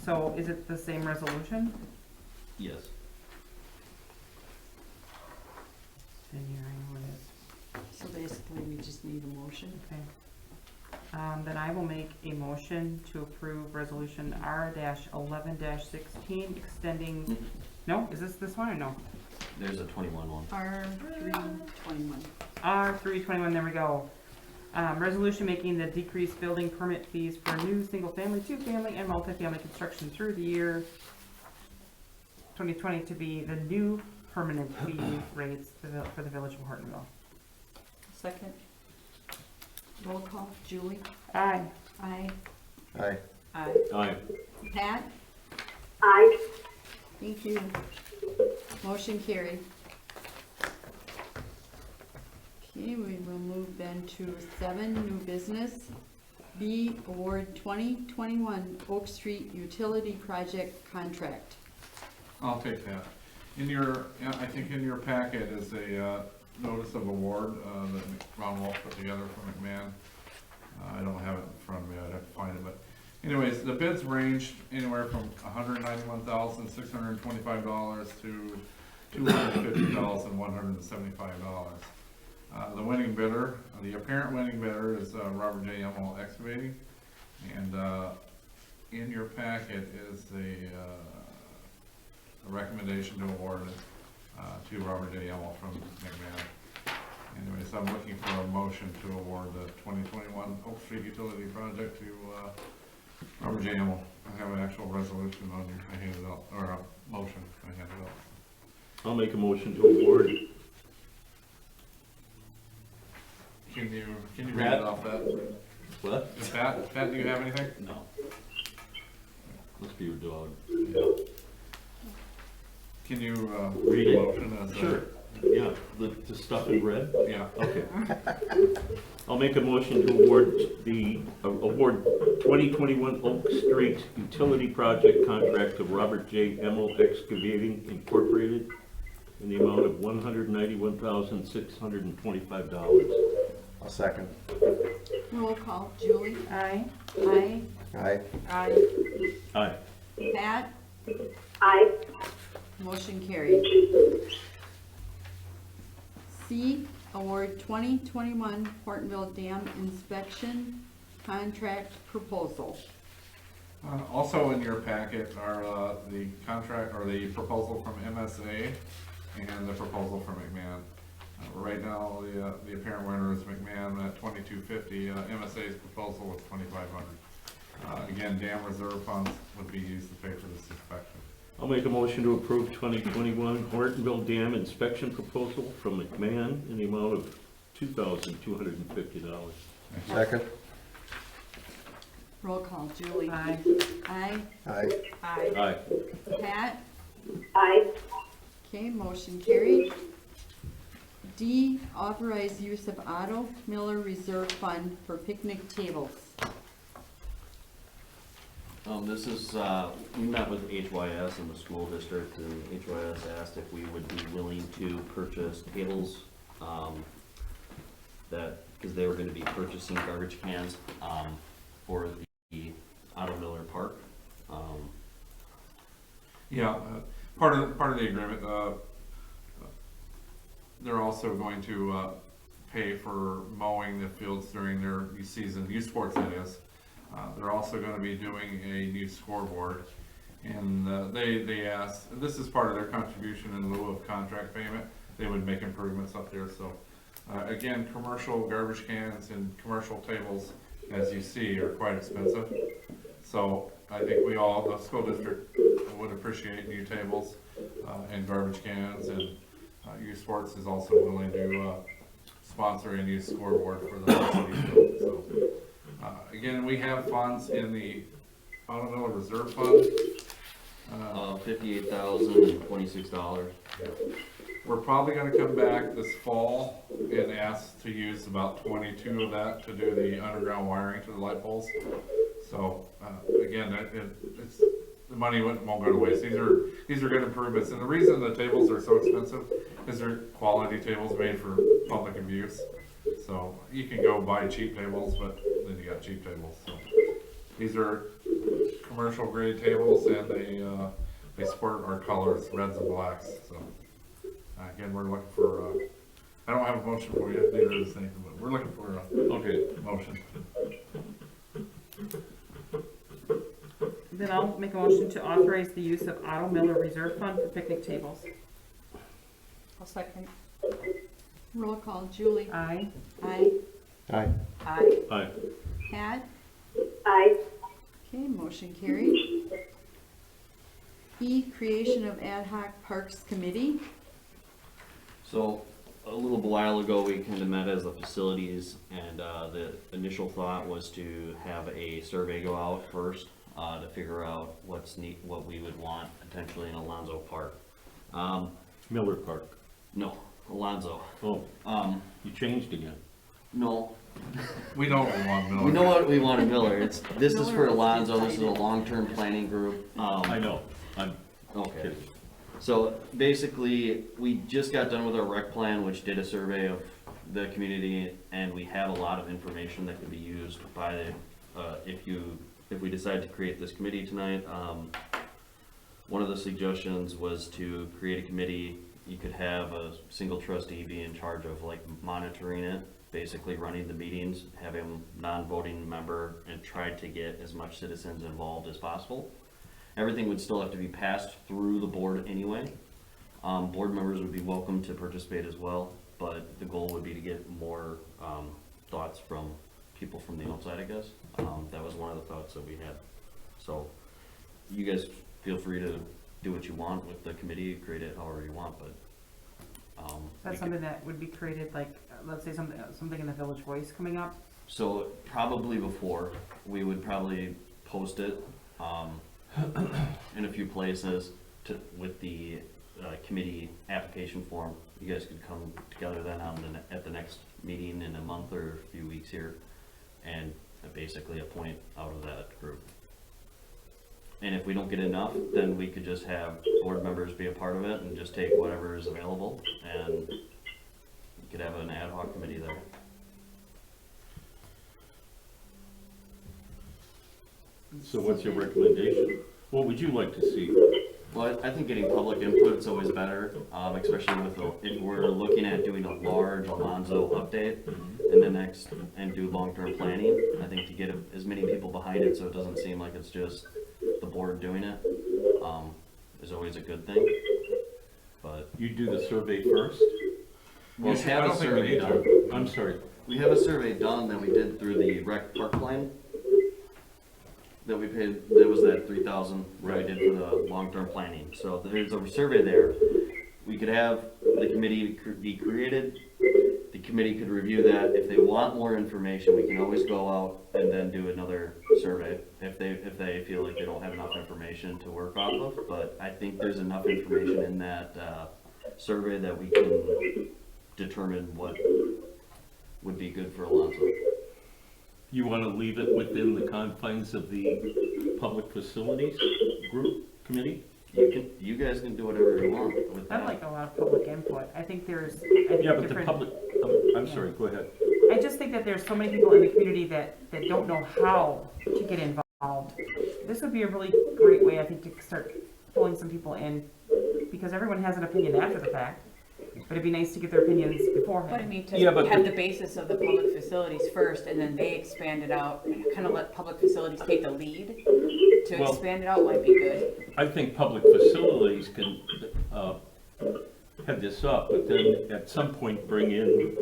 So is it the same resolution? Yes. Then here, I know it is. So basically, we just need a motion. Okay. Then I will make a motion to approve resolution R-11-16, extending, no, is this one or no? There's a 21 one. R321. R-321, there we go. Resolution making the decreased building permit fees for new single-family, two-family, and multifamily construction through the year 2020 to be the new permanent fee rates for the village of Hortonville. Second? Roll call. Julie? Aye. Aye. Aye. Aye. Aye. Pat? Aye. Thank you. Motion carried. Okay, we will move then to 7, new business. B, award 2021 Oak Street Utility Project contract. I'll take that. I think in your packet is a notice of award that Ron Wolf put together from McMahon. I don't have it in front of me, I'd have to find it, but anyways, the bids ranged anywhere from $191,625 to $250,175. The winning bidder, the apparent winning bidder is Robert J. Emmel Excavating, and in your packet is a recommendation to award to Robert J. Emmel from McMahon. Anyways, I'm looking for a motion to award the 2021 Oak Street Utility Project to Robert J. Emmel. I have an actual resolution on your, I handed out, or a motion I handed out. I'll make a motion to award. Can you read it off that? What? Pat, do you have anything? No. Must be your dog. Can you read the motion as a? Sure. Yeah, the stuff in red? Yeah. Okay. I'll make a motion to award 2021 Oak Street Utility Project contract to Robert J. Emmel Excavating Incorporated in the amount of $191,625. I'll second. Roll call, Julie? Aye. Aye. Aye. Aye. Aye. Pat? Aye. Motion carried. C, award 2021 Hortonville Dam Inspection Contract Proposal. Also in your packet are the contract, or the proposal from MSA and the proposal from McMahon. Right now, the apparent winner is McMahon at $2,250. MSA's proposal was $2,500. Again, dam reserve funds would be used to pay for this inspection. I'll make a motion to approve 2021 Hortonville Dam Inspection Proposal from McMahon in the amount of $2,250. Second. Roll call, Julie? Aye. Aye. Aye. Aye. Aye. Pat? Aye. Okay, motion carried. D, authorize use of Otto Miller Reserve Fund for picnic tables. This is, we met with HYS and the school district, and HYS asked if we would be willing to purchase tables, because they were gonna be purchasing garbage cans, for the Otto Miller Park. Yeah, part of the agreement, they're also going to pay for mowing the fields during their season, youth sports that is. They're also going to be doing a new scoreboard, and they asked, this is part of their contribution in lieu of contract payment, they would make improvements up there. So again, commercial garbage cans and commercial tables, as you see, are quite expensive. So I think we all, the school district would appreciate new tables and garbage cans, and youth sports is also willing to sponsor a new scoreboard for the varsity field. So again, we have funds in the Otto Miller Reserve Fund. $58,026. We're probably gonna come back this fall and ask to use about 22 of that to do the underground wiring to the light poles. So, again, it's, the money won't go to waste. These are good improvements. And the reason the tables are so expensive is they're quality tables made for public abuse. So you can go buy cheap tables, but then you got cheap tables. So these are commercial grade tables, and they sport our colors, reds and blacks. So again, we're looking for, I don't have a motion for you, neither does Nathan, but we're looking for a motion. Then I'll make a motion to authorize the use of Otto Miller Reserve Fund for picnic tables. I'll second. Roll call, Julie? Aye. Aye. Aye. Aye. Aye. Pat? Aye. Okay, motion carried. E, creation of ad hoc parks committee. So a little while ago, we kind of met as the facilities, and the initial thought was to have a survey go out first to figure out what we would want potentially in Alonzo Park. Miller Park. No, Alonzo. Oh, you changed again. No, We know what we want, Miller. We know what we want in Miller. This is for Miller was Alonzo, this is a decided. long-term planning group. I know, I'm Okay. kidding. So basically, we just got done with our rec plan, which did a survey of the community, and we have a lot of information that can be used by if we decide to create this committee tonight. One of the suggestions was to create a committee. You could have a single trustee be in charge of like monitoring it, basically running the meetings, have a non-voting member, and try to get as much citizens involved as possible. Everything would still have to be passed through the board anyway. Board members would be welcome to participate as well, but the goal would be to get more thoughts from people from the outside, I guess. That was one of the thoughts that we had. So you guys feel free to do what you want with the committee, create it however you want, but That's something that would be created, like, let's say something in the Village Voice coming up. so probably before, we would probably post it in a few places with the committee application form. You guys could come together then at the next meeting in a month or a few weeks here and basically appoint out of that group. And if we don't get enough, then we could just have board members be a part of it and just take whatever is available, and you could have an ad hoc committee there. So what's your recommendation? What would you like to see? Well, I think getting public input is always better, especially if we're looking at doing a large Alonzo update in the next, and do long-term planning. I think to get as many people behind it so it doesn't seem like it's just the board doing it, is always a good thing. But You do the survey first? we I have a don't think we survey need done. to. I'm sorry. We have a survey done that we did through the rec park plan. That we paid, that was that 3,000 that we did for the long-term planning. So there's a survey there. We could have the committee be created. The committee could review that. If they want more information, we can always go out and then do another survey if they feel like they don't have enough information to work off of. But I think there's enough information in that survey that we can determine what would be good for Alonzo. You want to leave it within the confines of the public facilities group committee? You guys can do whatever you want with I'd that. like a lot of public input. I think there's, Yeah, but the different. public, I'm sorry, go ahead. I just think that there's so many people in the community that don't know how to get involved. This would be a really great way, I think, to start pulling some people in, because everyone has an opinion after the fact, but it'd be nice to get their opinions But I beforehand. mean, to Yeah, but have the basis of the public facilities first, and then they expand it out, kind of let public facilities take the lead to Well- expand it out might be good. I think public facilities can head this up, but then at some point bring in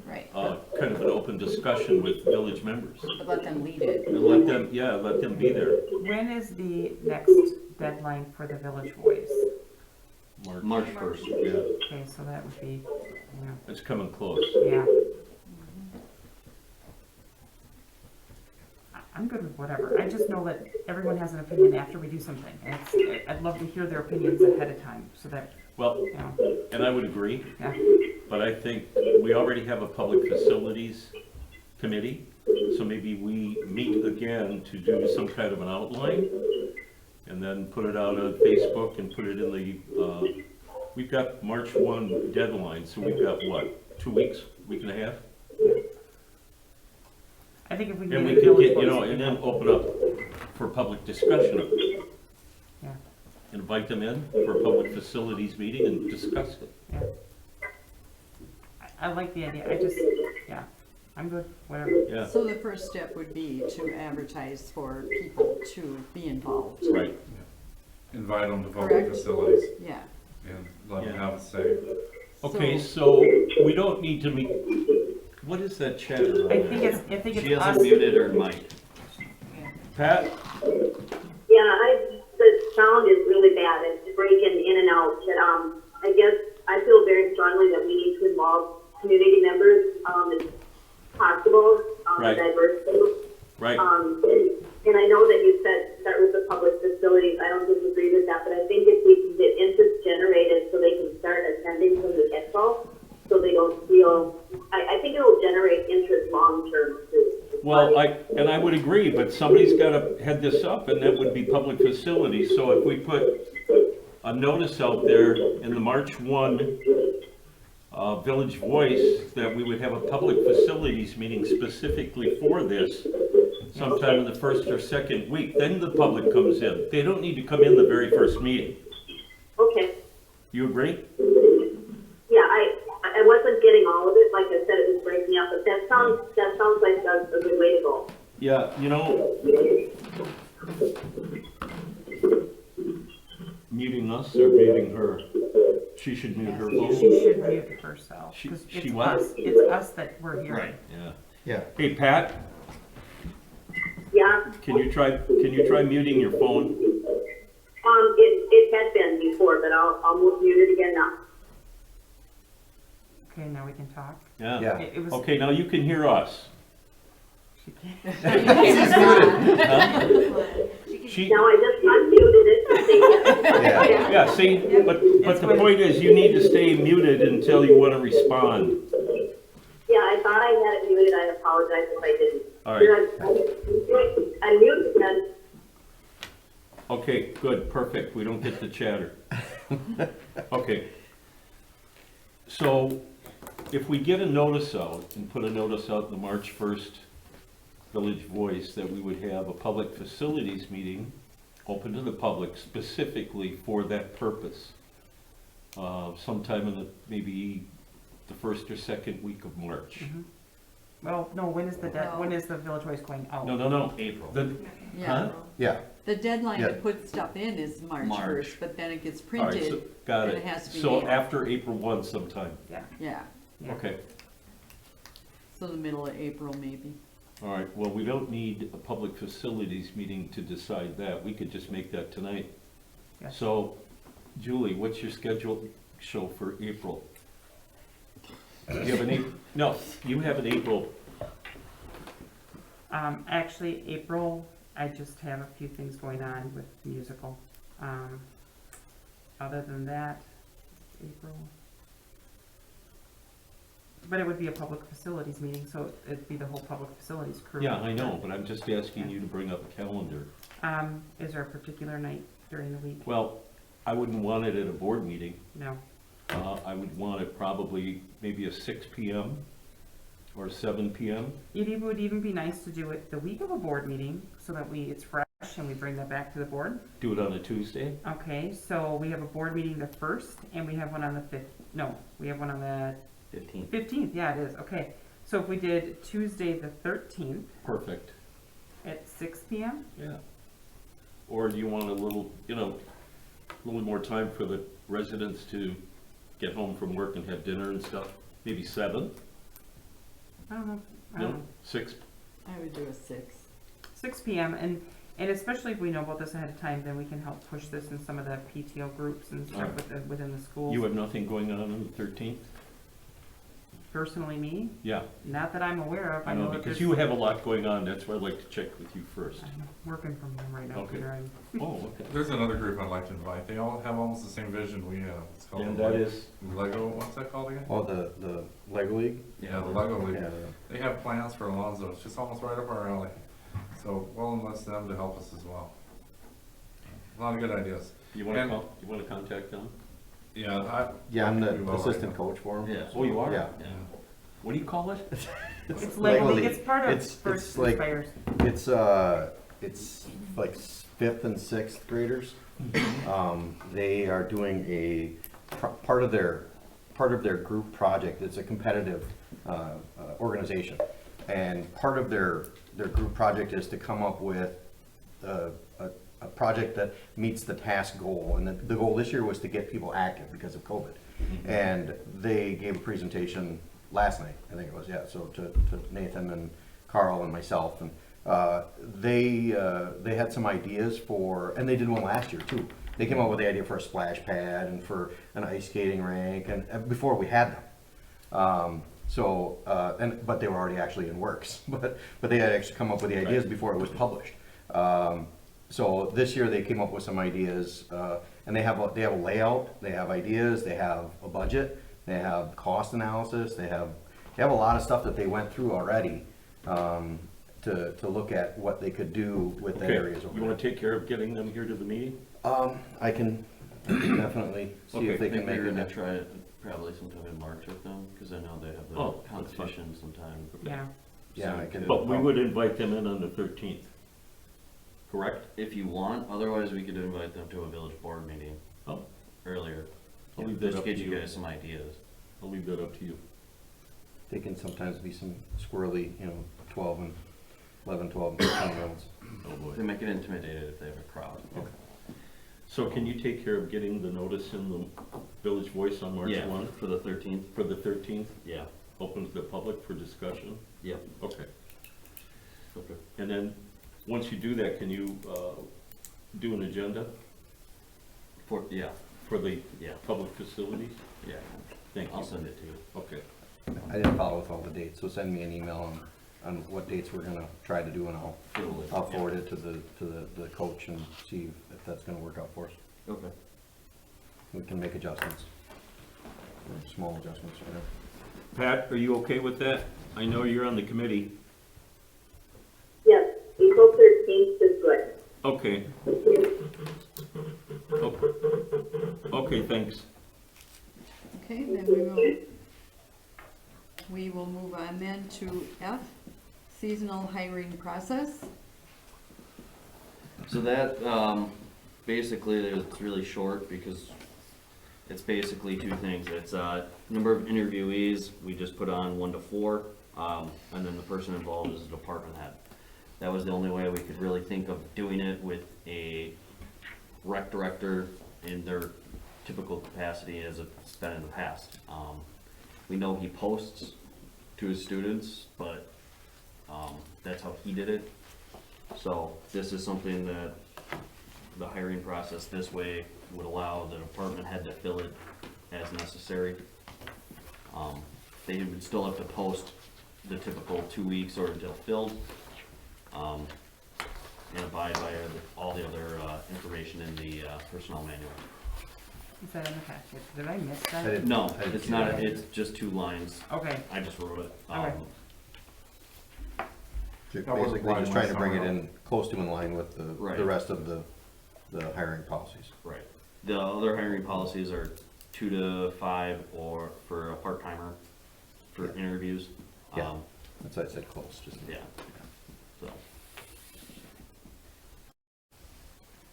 Right. kind of an open discussion with village members. But let them lead it. And let them be there. When is the next deadline for the Village Voice? March 1st. Yeah, Okay, so that would be, it's coming close. yeah. I'm good with whatever. I just know that everyone has an opinion after we do something. And I'd love to hear their opinions ahead of time, so that, Well, you know, and I would agree, yeah. but I think we already have a public facilities committee, so maybe we meet again to do some kind of an outline, and then put it out on Facebook and put it in the, we've got March 1 deadline, so we've got what, 2 weeks, week and a half? I think if we can And get we a could Village get, you Voice, know, and then open up for public discussion of it. Yeah. Invite them in for a public facilities meeting and discuss it. yeah. I like the idea. I just, yeah, I'm good, whatever. Yeah, So the first step would be to advertise for people to be involved. right. Invite them to public Correct. facilities Yeah. and let them Yeah. have a say. Okay, so we don't need to meet, what is that chatter? I think it's She us. hasn't muted her mic. Pat? Yeah, the sound is really bad. It's breaking in and out. But, I guess I feel very strongly that we need to involve community members, as possible, Right. diverse groups. Right, And I know that you said start with the public facilities. I don't disagree with that, but I think if we can get interest generated so they can start attending from the get-go, so they don't feel, I think it will generate interest long-term too. Well, I would agree, but somebody's gotta head this up, and that would be public facilities. So if we put a notice out there in the March 1 Village Voice that we would have a public facilities meeting specifically for this sometime in the first or second week, then the public comes in. They don't need to come in the very first meeting. Okay. You agree? Yeah, I wasn't getting all of it. Like I said, it was breaking up, but that sounds like a good way to go. Yeah, you know, muting us or muting her? She should mute her phone. She should mute herself, She- 'cause she it's what? us, it's us that we're hearing. Right, yeah. Yeah. Hey, Pat, Yeah. can you try muting your phone? It had been before, but I'll mute it again now. Okay, now we can talk. Yeah. Yeah. It was, Okay, now you can hear us. she can't. Huh? She, Now I just unmuted it. Yeah. yeah, see, but the point is, you need to stay muted until you want to respond. Yeah, I thought I had it muted. I apologize if I didn't. All right. I muted again. Okay, good, perfect, we don't get the chatter. Okay. So, if we get a notice out, and put a notice out in the March 1st Village Voice, that we would have a public facilities meeting open to the public specifically for that purpose, sometime in maybe the first or second week of March. Mhm. Well, no, when is the Village Voice going out? No. April. Yeah, Huh? Yeah. the deadline to Yeah. put stuff in is March March. 1st, but then it gets All right, so, printed, got and it. it has to be So mailed. after April 1 sometime, Yeah. yeah, Yeah. okay. so the middle of April maybe. All right, well, we don't need a public facilities meeting to decide that. We could just make that tonight. Yeah. So, Julie, what's your schedule show for April? Do you have no, you have an April. Actually, April, I just have a few things going on with musical. Other than that, April. But it would be a public facilities meeting, so it'd be the whole public facilities crew. Yeah, I know, but I'm just asking you to bring up a calendar. Is there a particular night during the week? Well, I wouldn't want it at a board meeting. No. I would want it probably maybe a 6 PM or 7 PM. It would even be nice to do it the week of a board meeting, so that it's fresh and we bring that back to the board. Do it on a Tuesday. Okay, so we have a board meeting the 1st, and we have one on the 5th, no, we have one on the 15th. 15th, yeah, it is, okay. So if we did Tuesday the 13th Perfect. at 6 PM? Yeah. Or do you want a little, a little more time for the residents to get home from work and have dinner and stuff? Maybe 7? I don't know. No? 6? I would do a 6. 6 PM, and especially if we know about this ahead of time, then we can help push this in some of the PTO groups and stuff Alright. within the schools. You have nothing going on the 13th? Personally, me, Yeah, not that I'm aware of. I know, that because there's- you have a lot going on, that's why I'd like to check with you first. I'm working from home right now, Okay. Peter. I'm- Oh, okay. There's another group I'd like to invite. They all have almost the same vision we have. It's called And the that is, Lego, what's that called again? Oh, the Lego League? Yeah, the Lego League. Yeah. They have plans for Alonzo. It's just almost right up our alley. So we'll enlist them to help us as well. A lot of good ideas. you want to contact them? Yeah, Yeah, I'm we the will, assistant I know. coach for them. Yeah. Oh, you are? Yeah. Yeah. What do you call it? It's Lego League, it's part of It's First like, Inspires. it's like 5th and 6th graders. They are doing a, part of their group project, it's a competitive organization. And part of their group project is to come up with a project that meets the task goal. And the goal this year was to get people active because of COVID. And they gave a presentation last night, I think it was, yeah, so to Nathan and Carl and myself. And they had some ideas and they did one last year too. They came up with the idea for a splash pad and for an ice skating rink, and before we had them. But they were already actually in works, but they had actually come up with the ideas before it was published. So this year they came up with some ideas, and they have a layout, they have ideas, they have a budget, they have cost analysis, they have have a lot of stuff that they went through already, to look at what they could do with the Okay, areas over you there. wanna take care of getting them here to the meeting? I can definitely see Okay, if they I think can make we're it. gonna try it probably sometime in March with them, cause I know they have the Oh, that's fine. competition sometime. Yeah. Yeah, I can. But we would invite them in on the 13th, correct? If you want, otherwise we could invite them to a village board meeting Oh, earlier. I'll leave that Just up get to you you. guys some ideas. I'll leave that up to you. They can sometimes be some squirrely, 12 and 11, 12, and 13-year-olds. Oh, boy. They might get intimidated if they have a crowd. So can you take care of getting the notice in the Village Voice on March Yeah, 1 for the 13th, for the 13th? yeah, Open to the public for discussion? yep. Okay. Okay. And then, once you do that, can you do an agenda Yeah, for the yeah, public facilities? yeah. Thank you. I'll send it to you. Okay. I didn't follow with all the dates, so send me an email on what dates we're gonna try to do, and I'll forward it to the coach and see if that's gonna work out for us. Okay. We can make adjustments, or small adjustments, whatever. Pat, are you okay with that? I know you're on the committee. Yes, April 13th is good. Okay. Okay, thanks. Okay, then we will move on then to F, seasonal hiring process. So that, basically, it's really short because it's basically two things. It's, number of interviewees, we just put on 1 to 4, and then the person involved is a department head. That was the only way we could really think of doing it with a rec director in their typical capacity as it's been in the past. We know he posts to his students, but, that's how he did it. So this is something that the hiring process this way would allow the department head to fill it as necessary. They would still have to post the typical 2 weeks or until filled, and abide by all the other information in the personnel manual. Is that in the packet? Did I miss I that? didn't- No, I didn't it's see not, that. it's just 2 lines. Okay, I just wrote it. Okay. You're That wasn't basically just trying to bring it line in, close to in line with Right. the rest of the hiring policies. Right. The other hiring policies are 2 to 5 or for a part-timer for Yeah. interviews. Yeah. That's why I said close, just. Yeah. So,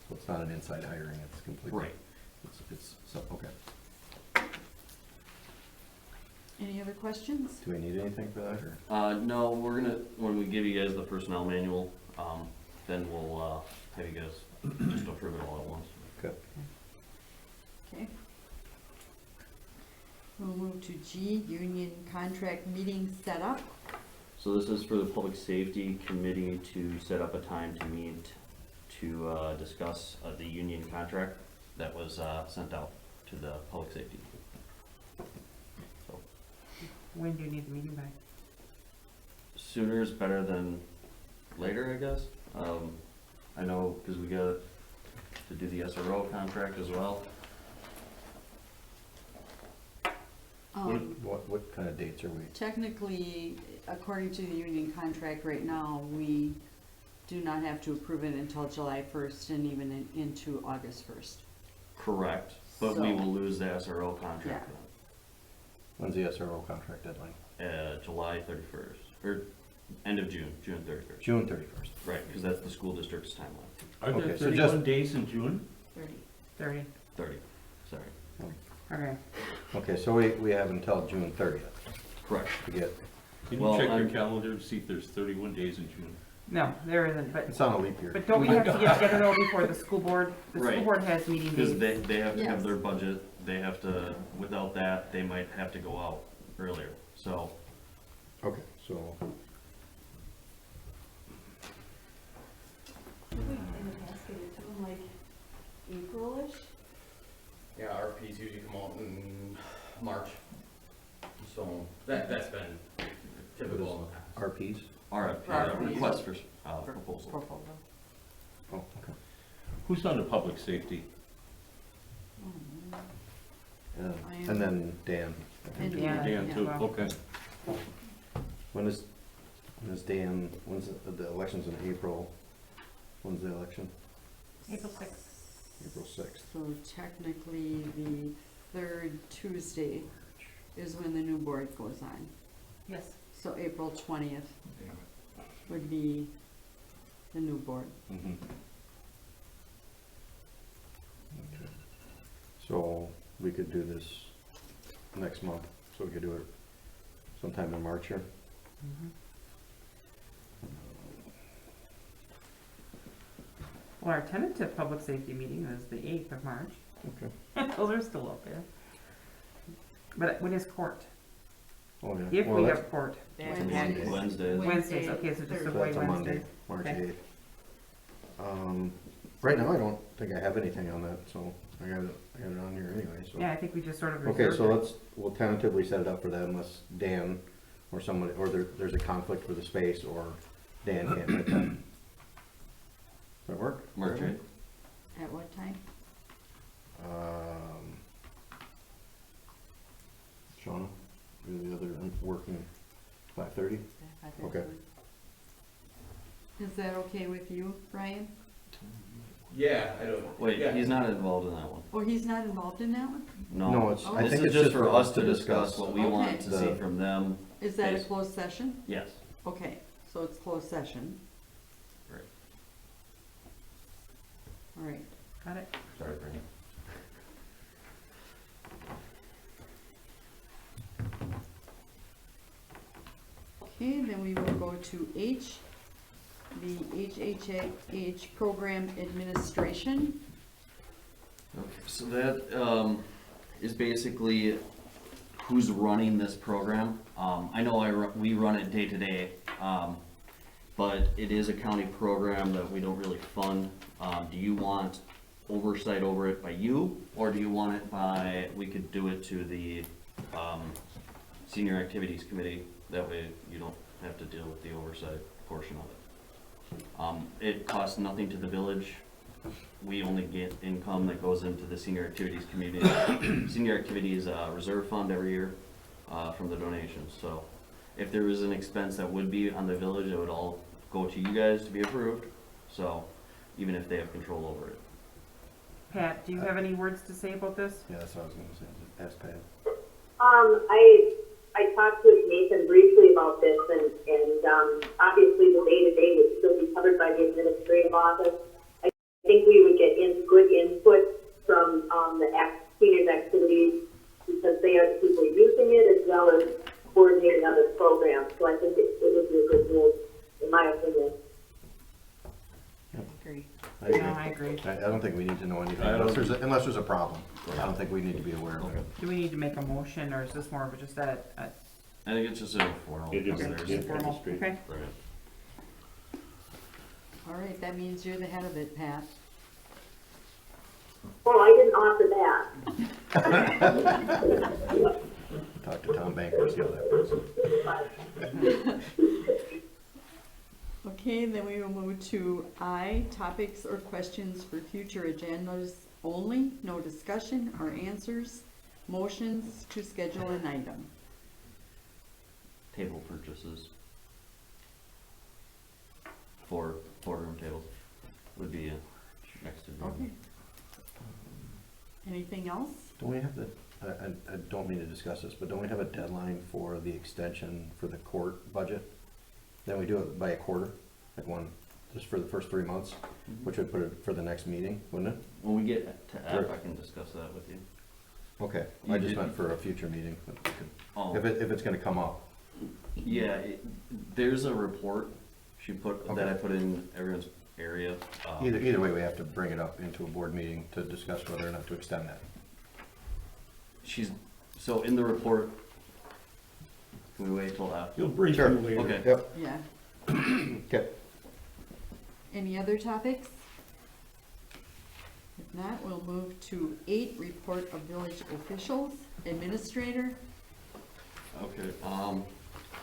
So it's not an inside hiring, it's completely. right. Okay. Any other questions? Do we need anything for that, or? No, we're gonna, when we give you guys the personnel manual, then we'll, have you guys just approve it all at once. Okay. Okay. We'll move to G, union contract meeting setup. So this is for the Public Safety Committee to set up a time to meet to, discuss, the union contract that was, sent out to the public safety. So, when do you need the meeting by? sooner is better than later, I guess. I know, cause we got to do the SRO contract as well. What kind of dates are we? Technically, according to the union contract right now, we do not have to approve it until July 1st and even into August 1st. Correct, but we So- will lose the SRO contract Yeah. When's the SRO contract deadline? then. July 31st, or end of June, June 31st. June 31st. Right, because that's the school district's timeline. Are there Okay, so 31 just- days in June? 30. 30, 30, sorry. okay. Okay, so we have until June 30th Correct. to get, Can you Well, check your I'm- calendar to see if there's 31 days in June? No, there isn't, but, it's on a leap year. but don't we have to get together though before the school board? The school Right. board has meeting Because dates. they have to have Yes. their budget, they have to, without that, they might have to go out earlier, so. Okay, so, In the past, get into them like April-ish? Yeah, RPs usually come out in March, so that's been typical in the past. RPs? RFP, request for, proposal. Proposal. Oh, okay. Who's on the public safety? Yeah. I am- And then Dan. And Yeah. Dan too, well. okay. When is Dan, when's the election's in April? When's the election? April 6th. April 6th. So technically, the third Tuesday is when the new board goes on. Yes. So April 20th Damn it. would be the new board. Mhm. Okay. So we could do this next month, so we could do it sometime in March here. Well, our tentative public safety meeting is the 8th of March. Okay. Those are still up there. But when is court? Oh, yeah. If Well, we that's- have court. That's a Monday. Wednesdays. Wednesdays, okay, so just So avoid that's a Monday, Wednesdays. March Okay. 8th. Right now, I don't think I have anything on that, so I got it on here anyway, so. Yeah, I think we just sort of Okay, reserved so it. we'll tentatively set it up for that unless Dan or somebody, or there's a conflict for the space, or Dan can't make that. Does that work? March 8th. At what time? Shauna, you're the other, I'm working 5:30? Okay. Is that okay with you, Brian? Yeah, I don't. Wait, yeah. he's not involved in that one. Oh, he's not involved in that one? No, it's, I This think is it's just for us to discuss what we Okay. want to see The- from them. Is that a Yes. closed session? Yes. Okay, so it's closed session. Right. All right. Got it? Sorry, Brian. Okay, then we will go to H, the HHH Program Administration. Okay, so that is basically who's running this program. I know we run it day to day, but it is a county program that we don't really fund. Do you want oversight over it by you, or do you want it by, we could do it to the Senior Activities Committee? That way you don't have to deal with the oversight portion of it. It costs nothing to the village. We only get income that goes into the Senior Activities Committee. Senior Activities Reserve Fund every year from the donations. So if there was an expense that would be on the village, it would all go to you guys to be approved. So even if they have control over it. Pat, do you have any words to say about this? Yeah, that's what I was gonna say, ask Pat. I talked with Nathan briefly about this, and obviously the day-to-day would still be covered by the administrative office. I think we would get good input from the seniors activities, because they are the people using it as well as coordinating other programs. So I think it would be a good move, in my opinion. Agree. I agree. No, I agree. I don't think we need to know anything, I don't- unless there's a problem. I don't think we need to be aware of it. Do we need to make a motion, or is this more of just a I think it's just an informal. It is, because yeah. there's- formal? Okay. Right. All right, that means you're the head of it, Pat. Well, I didn't offer that. Talk to Tom Banker, see how that works. Okay, then we will move to I, topics or questions for future agendas only, no discussion or answers, motions to schedule an item. Table purchases. For boardroom tables would be next to. Okay. Anything else? Don't we have I don't mean to discuss this, but don't we have a deadline for the extension for the court budget? Then we do it by a quarter, like one, just for the first 3 months, which would put it for the next meeting, wouldn't it? When we get to F, I can discuss that with you. Okay, You I just did- meant for a future meeting, but we could- Oh, if it's gonna come up. yeah, there's a report she put, that I Okay. put in everyone's area. Either way, we have to bring it up into a board meeting to discuss whether or not to extend that. So in the report, can we wait till F? You'll brief Sure. you later. Okay. Yep, Yeah. okay. Any other topics? If not, we'll move to 8, report of village officials, administrator. Okay,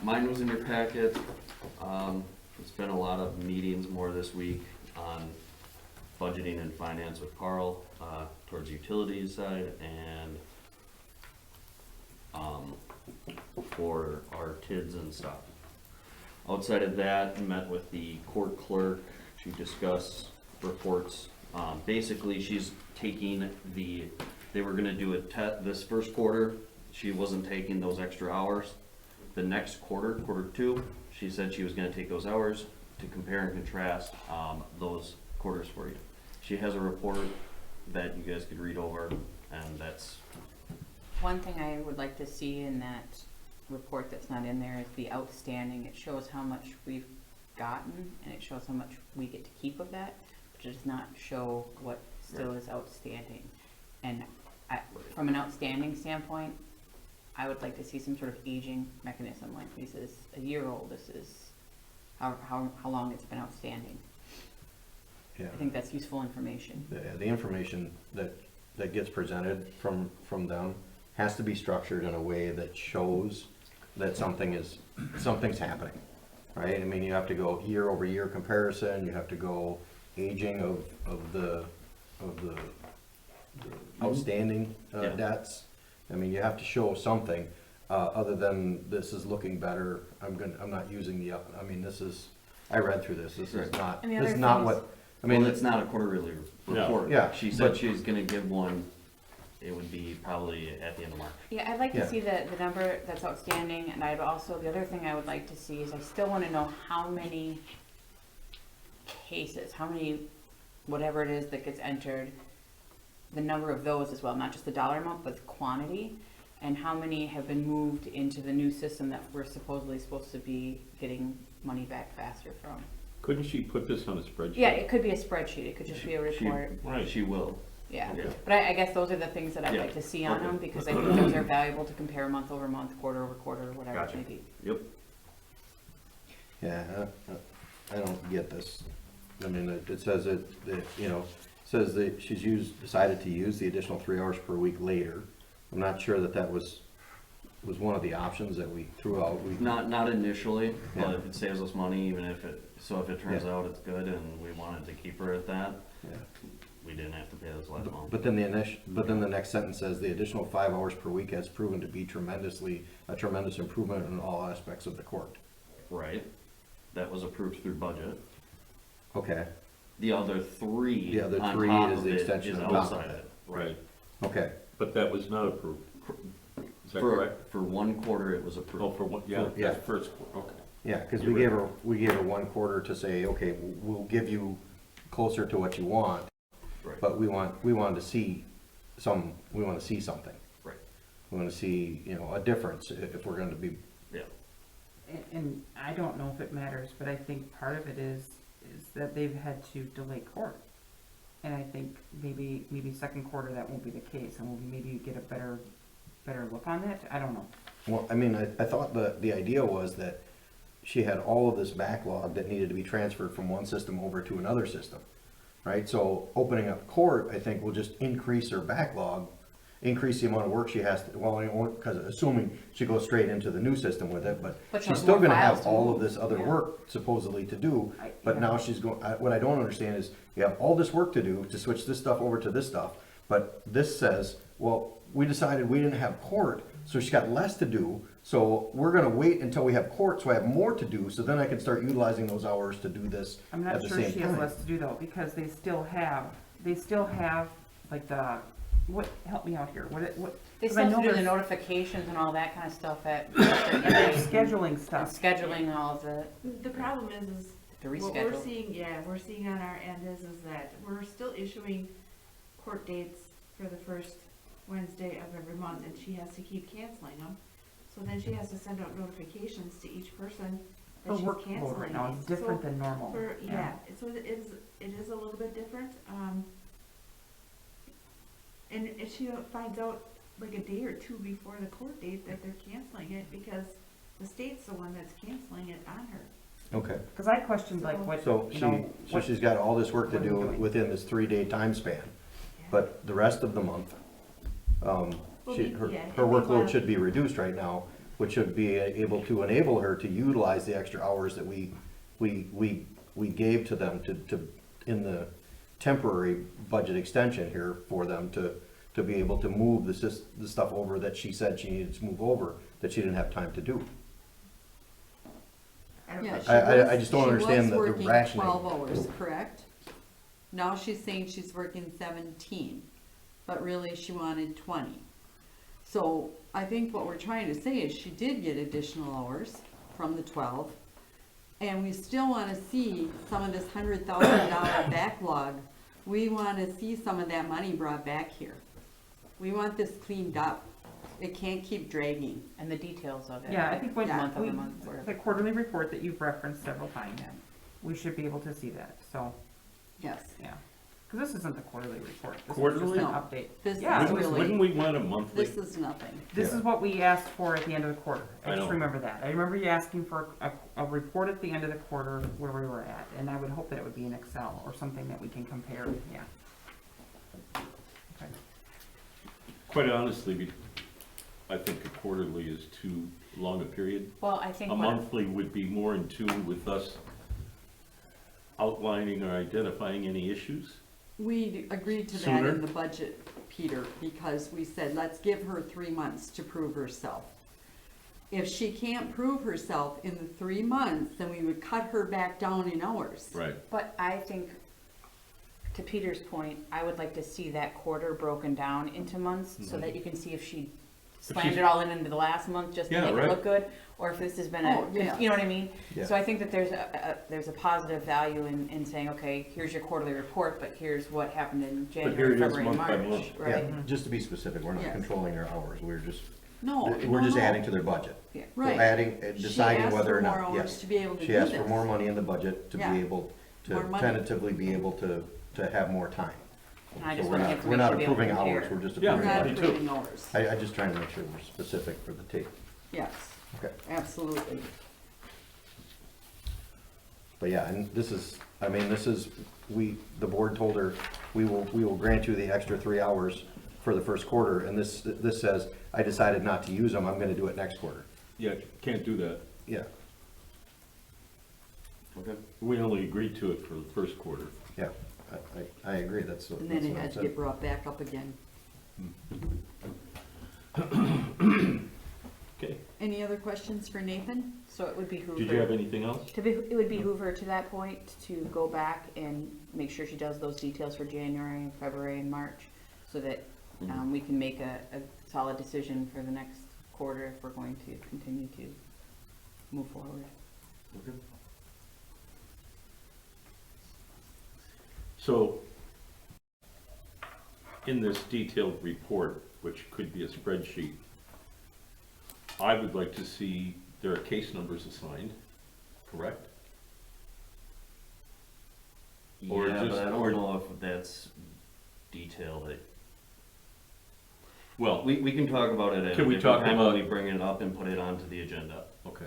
mine was in your packet. It's been a lot of meetings more this week on budgeting and finance with Carl, towards utilities side, and, for our kids and stuff. Outside of that, I met with the court clerk to discuss reports. Basically, she's taking they were gonna do a this first quarter, she wasn't taking those extra hours. The next quarter, quarter two, she said she was gonna take those hours to compare and contrast, those quarters for you. She has a report that you guys could read over, and that's, One thing I would like to see in that report that's not in there is the outstanding. It shows how much we've gotten, and it shows how much we get to keep of that, but it does not show what still is outstanding. And from an outstanding standpoint, I would like to see some sort of aging mechanism, like this is a year old, this is how long it's been outstanding. Yeah. I think that's useful information. The information that gets presented from them has to be structured in a way that shows that something's happening, right? I mean, you have to go year over year comparison, you have to go aging of the outstanding Yeah. debts. I mean, you have to show something, other than this is looking better, I'm not using I mean, I read through this is Right. not, And the this other is not thing is- what, I mean, it's not a quarterly report. Yeah, She said but- she's gonna give one, it would be probably at the end of March. Yeah, I'd like Yeah. to see the number that's outstanding, and I'd also, the other thing I would like to see is I still wanna know how many cases, how many, whatever it is that gets entered, the number of those as well, not just the dollar amount, but the quantity, and how many have been moved into the new system that we're supposedly supposed to be getting money back faster from. Couldn't she put this on a spreadsheet? Yeah, it could be a spreadsheet, it could just be a report, Right. She will. yeah. Yeah. But I guess those are the things that I'd Yeah. like to see on Okay. them, because I think those are valuable to compare month over month, quarter over quarter, whatever it Gotcha. may be. Yep. yeah, I don't get this. I mean, it says says that decided to use the additional 3 hours per week later. I'm not sure that was one of the options that we threw out. Not initially, Yeah. but it saves us money, even if it turns Yeah. out it's good and we wanted to keep her at that, Yeah. we didn't have to pay this last month. But then the next sentence says the additional 5 hours per week has proven to be a tremendous improvement in all aspects of the court. Right, that was approved through budget. Okay, The other three The other on three top is of the it extension is on top of outside it. it. Right. okay, But that was not approved. Is that For, correct? for one quarter, it was Oh, approved. for what, yeah, Yeah. that's first, okay. yeah, because You're we gave her 1 quarter to say, okay, we'll give you closer to what you want, Right. but we wanted to see something. Right. We want to see, a difference if we're going to be, Yeah. And I don't know if it matters, but I think part of it is that they've had to delay court. And I think maybe second quarter that won't be the case, and we'll maybe get a better look on that. I don't know. well, I mean, I thought the idea was that she had all of this backlog that needed to be transferred from one system over to another system, right? So opening up court, I think, will just increase her backlog, increase the amount of work she has to, because assuming she goes straight into the new system with it, but But she'll she's have still more gonna have files to all move. of this other Yeah. work supposedly to do, but Yeah. now she's going, what I don't understand is, you have all this work to do to switch this stuff over to this stuff, but this says, well, we decided we didn't have court, so she's got less to do, so we're gonna wait until we have court, so I have more to do, so then I can start utilizing those hours to do this I'm at not the sure same she has time. less to do though, because they still have like help me out here, what, They 'cause I still know have to do the there's- notifications and all that kind of stuff at scheduling and stuff. scheduling all of the The problem is to what we're reschedule. seeing on our end is that we're still issuing court dates for the first Wednesday of every month, and she has to keep canceling them. So then she has to send out notifications to each person The that she's workload canceling. right now is So different than normal. so it is a little bit different, and if she finds out like a day or two before the court date that they're canceling it, because the state's the one that's canceling it on her. Okay, Cause I questioned like what, so what- she's got all this work to what are do we doing? within this 3-day time span, but the rest of the month, her workload should be reduced right now, which should be able to enable her to utilize the extra hours that we gave to them to in the temporary budget extension here for them to to be able to move the stuff over that she said she needed to move over, that she didn't have time to do. Yeah, I just don't understand the She was working rationing. 12 hours, correct? Now she's saying she's working 17, but really she wanted 20. So I think what we're trying to say is she did get additional hours from the 12, and we still want to see some of this $100,000 backlog. We want to see some of that money brought back here. We want this cleaned up. It can't keep dragging. And the details of it. Yeah, I think when, Month over we- month, whatever. the quarterly report that you've referenced several times, we should be able to see that, so, Yes. yeah. Because this isn't the quarterly report, this is just Quarterly? an No. update. This Yeah, is Wouldn't really, we want a monthly? this is nothing. This is what we asked for at the end of the quarter. I I just know. remember that. I remember you asking for a report at the end of the quarter where we were at, and I would hope that it would be in Excel or something that we can compare, yeah. Okay. Quite honestly, I think a quarterly is too long a period. Well, I think A what, monthly would be more in tune with us outlining or identifying any issues. We agreed to that Sooner? in the budget, Peter, because we said, let's give her 3 months to prove herself. If she can't prove herself in the 3 months, then we would cut her back down in hours. Right. but I think, to Peter's point, I would like to see that quarter broken down into months so that you can see if she slammed she's- it all into the last month just to Yeah, make right. it look good, or if this has been Oh, yeah. you know what I mean? Yeah. So I think that there's a positive value in saying, okay, here's your quarterly report, but here's what happened in here January, it is February, and month by March, month. Yeah, right? just to be specific, we're not Yes. controlling their hours, we're just No. adding to their budget. Yeah. So Right. adding, She deciding asked whether for or more not, hours yes. to be able to She do asked for this. more money in the budget to Yeah. be able More to money. tentatively be able to have more time. And I So just we're want the not information to be able to approving hours, compare. we're just Yeah. We're approving not Me budget. too. approving hours. I'm just trying to make sure we're specific for the tape. Yes, Okay. absolutely. But yeah, and this is, the board told her, we will grant you the extra 3 hours for the first quarter, and this says, I decided not to use them, I'm gonna do it next quarter. Yeah, can't do that. Yeah, Okay. We only agreed to it for the first quarter. yeah, I agree, that's what And then it I had to said. get brought back up again. Okay. Any other questions for Nathan? So it would behoove Did her. you have anything else? It would behoove her to that point to go back and make sure she does those details for January and February and March, so that we can make a solid decision for the next quarter if we're going to continue to move forward. Okay. So, in this detailed report, which could be a spreadsheet, I would like to see there are case numbers assigned, correct? Or Yeah, just- but I or- don't know if that's detail that, Well, we can talk about it at a Can we different talk time about- when we bring it up and put it onto the agenda. okay.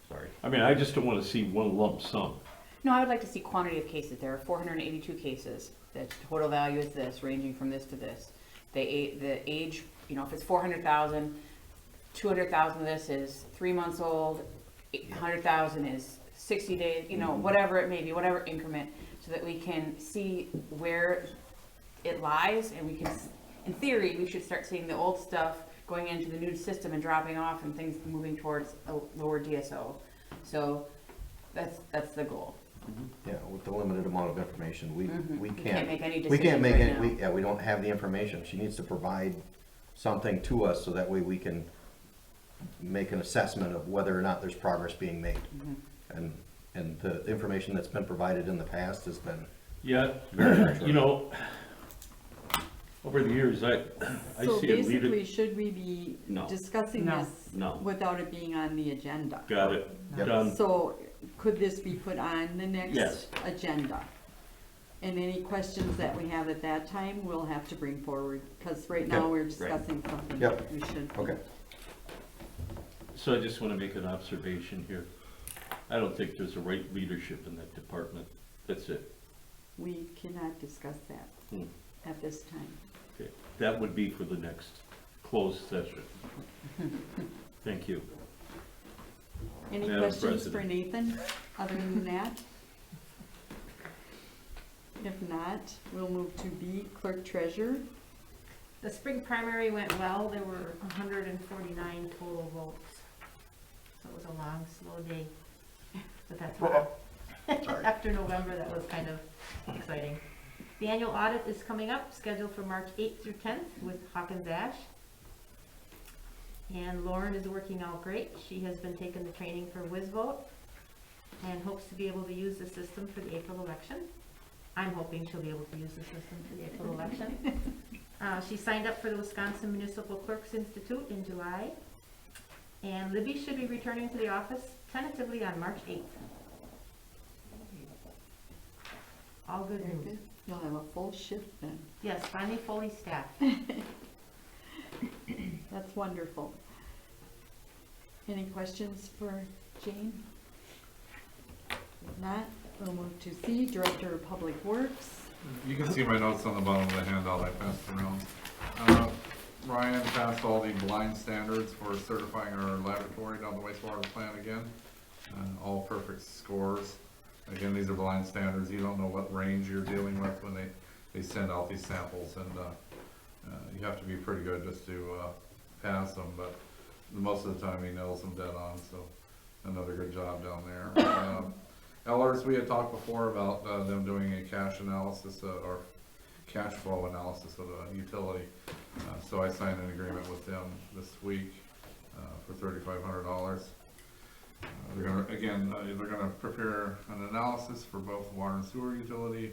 Sorry. I mean, I just don't want to see one lump sum. No, I would like to see quantity of cases. There are 482 cases. The total value is this, ranging from this to this. The age, if it's 400,000, 200,000 of this is 3 months old, 100,000 is 60 days, whatever it may be, whatever increment, so that we can see where it lies, and we can, in theory, we should start seeing the old stuff going into the new system and dropping off, and things moving towards a lower DSO. So that's the goal. Yeah, with the limited amount of information, we We can't. can't make any We can't decisions make right any, now. we don't have the information. She needs to provide something to us so that way we can make an assessment of whether or not there's progress being made. Mm-hmm. And the information that's been provided in the past has been Yeah, over the years, I So see a leader. basically, should we be No. discussing No. this No. without it being on the agenda? Got it, Yep. done. So could this be put on the next Yes. agenda? And any questions that we have at that time, we'll have to bring forward, because right now Okay. we're discussing something Yep. that we should. Okay. So I just want to make an observation here. I don't think there's a right leadership in that department. That's it. We cannot discuss that Hmm. at this time. Okay. That would be for the next closed session. Thank you. Any Madam questions for President. Nathan, other than that? If not, we'll move to B, clerk treasurer. The spring primary went well. There were 149 total votes. So it was a long, slow day. But that's what, after November, that was kind of exciting. The annual audit is coming up, scheduled for March 8th through 10th with Hawkins Ash. And Lauren is working out great. She has been taking the training for WizVote and hopes to be able to use the system for the April election. I'm hoping she'll be able to use the system for the April election. She signed up for the Wisconsin Municipal Clerks Institute in July. And Libby should be returning to the office tentatively on March 8th. All good Very news. good. You'll have a full shift then. Yes, finally fully staffed. That's wonderful. Any questions for Jane? If not, we'll move to C, Director of Public Works. You can see my notes on the bottom of the handout I passed around. Ryan passed all the blind standards for certifying our laboratory down the wastewater plant again. All perfect scores. Again, these are blind standards. You don't know what range you're dealing with when they send out these samples, and you have to be pretty good just to pass them, but most of the time he nails them dead on, so another good job down there. Ellers, we had talked before about them doing a cash analysis or cash flow analysis of a utility. So I signed an agreement with them this week for $3,500. They're gonna prepare an analysis for both water and sewer utility,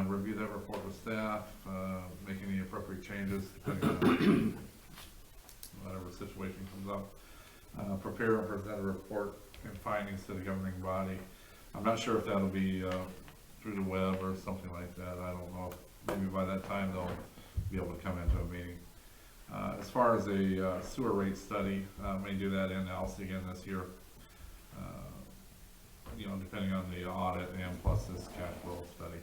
review that report with staff, make any appropriate changes depending on whatever situation comes up. Prepare and present a report and findings to the governing body. I'm not sure if that'll be through the web or something like that. I don't know. Maybe by that time they'll be able to come into a meeting. As far as a sewer rate study, may do that in-house again this year. Depending on the audit and plus this cash flow study.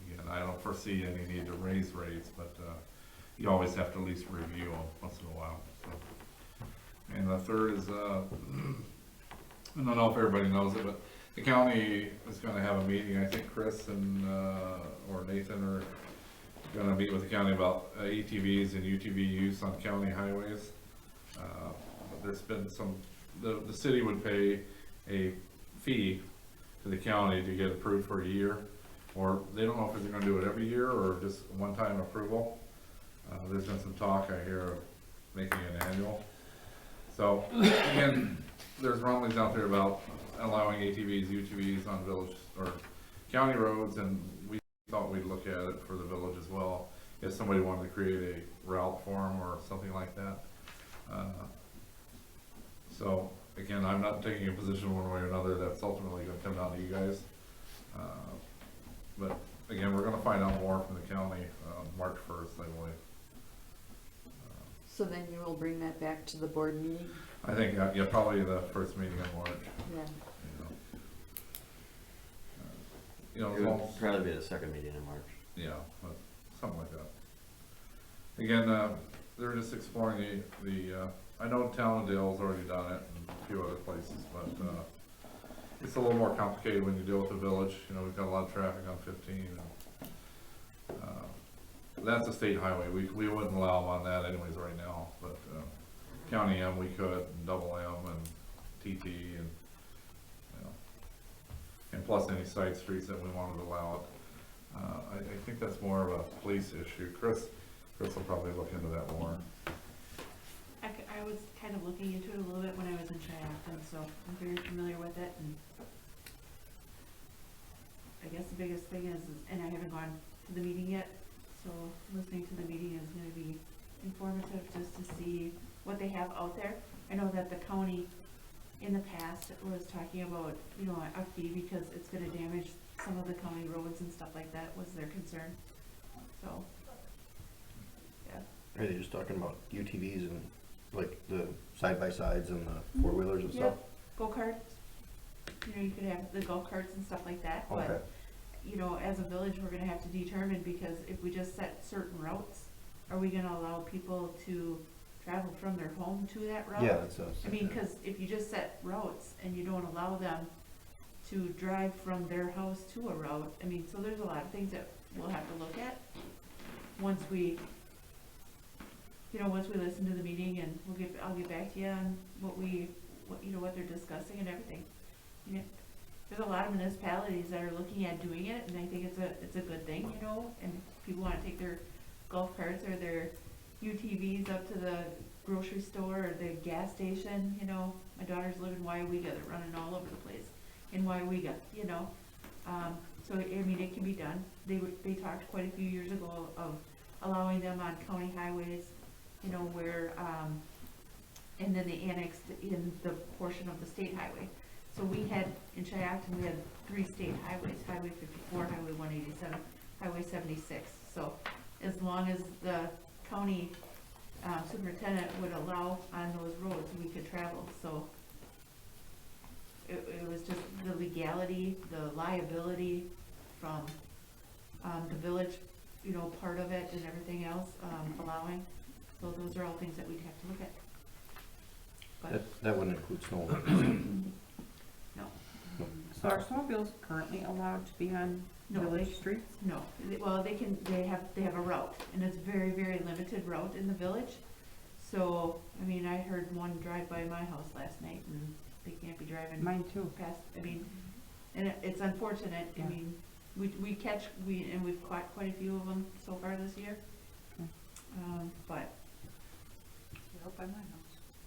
Again, I don't foresee any need to raise rates, but you always have to at least review them once in a while. So. And the third is, I don't know if everybody knows it, but the county is going to have a meeting. I think Chris and or Nathan are going to meet with the county about ATVs and UTV use on county highways. There's been the city would pay a fee to the county to get approved for a year, or they don't know if they're going to do it every year or just one-time approval. There's been some talk I hear of making it annual. So again, there's rumblings out there about allowing ATVs, UTVs on village or county roads, and we thought we'd look at it for the village as well if somebody wanted to create a route for them or something like that. So again, I'm not taking a position one way or another. That's ultimately going to come down to you guys. But again, we're going to find out more from the county on March 1st, I believe. So then you will bring that back to the board meeting? I think, yeah, probably the first meeting in March. Yeah. It would probably be the second meeting in March. Yeah, but something like that. Again, they're just exploring I know Talendale's already done it and a few other places, but it's a little more complicated when you deal with the village. We've got a lot of traffic on 15. That's a state highway. We wouldn't allow them on that anyways right now, but County M we could, and Double M and TT and plus any side streets that we wanted to allow it. I think that's more of a police issue. Chris will probably look into that more. I was kind of looking into it a little bit when I was in Triathlon, so I'm very familiar with it. And I guess the biggest thing is, and I haven't gone to the meeting yet, so listening to the meeting is going to be informative just to see what they have out there. I know that the county in the past was talking about, a fee because it's going to damage some of the county roads and stuff like that was their concern. So, yeah. Are they just talking about UTVs and like the side-by-sides and the four-wheelers and stuff? Go-karts. You could have the go-karts and stuff like that, Okay. but, as a village, we're gonna have to determine, because if we just set certain routes, are we gonna allow people to travel from their home to that route? Yeah, that's us. I mean, cause if you just set routes and you don't allow them to drive from their house to a route. I mean, so there's a lot of things that we'll have to look at once we, once we listen to the meeting, and I'll get back to you on what they're discussing and everything. You know, there's a lot of municipalities that are looking at doing it, and I think it's a good thing, and people wanna take their golf carts or their UTVs up to the grocery store or the gas station, My daughters live in Wyega, they're running all over the place in Wyega, so, I mean, it can be done. They talked quite a few years ago of allowing them on county highways, where, and then they annexed in the portion of the state highway. So we had, in Shiocton, we had 3 state highways, Highway 54, Highway 187, Highway 76. So as long as the county superintendent would allow on those roads, we could travel. So it was just the legality, the liability from the village, part of it and everything else, allowing. So those are all things that we'd have to look at. But That wouldn't include snow. no, So are snowmobiles currently allowed to be on No, village they- streets? no. Well, they have a route, and it's very, very limited route in the village. So, I mean, I heard one drive by my house last night, and they can't be driving Mine too. past, I mean, and it's unfortunate. I Yeah. mean, we've caught quite a few of them so far this year. Okay. But, Out by my house.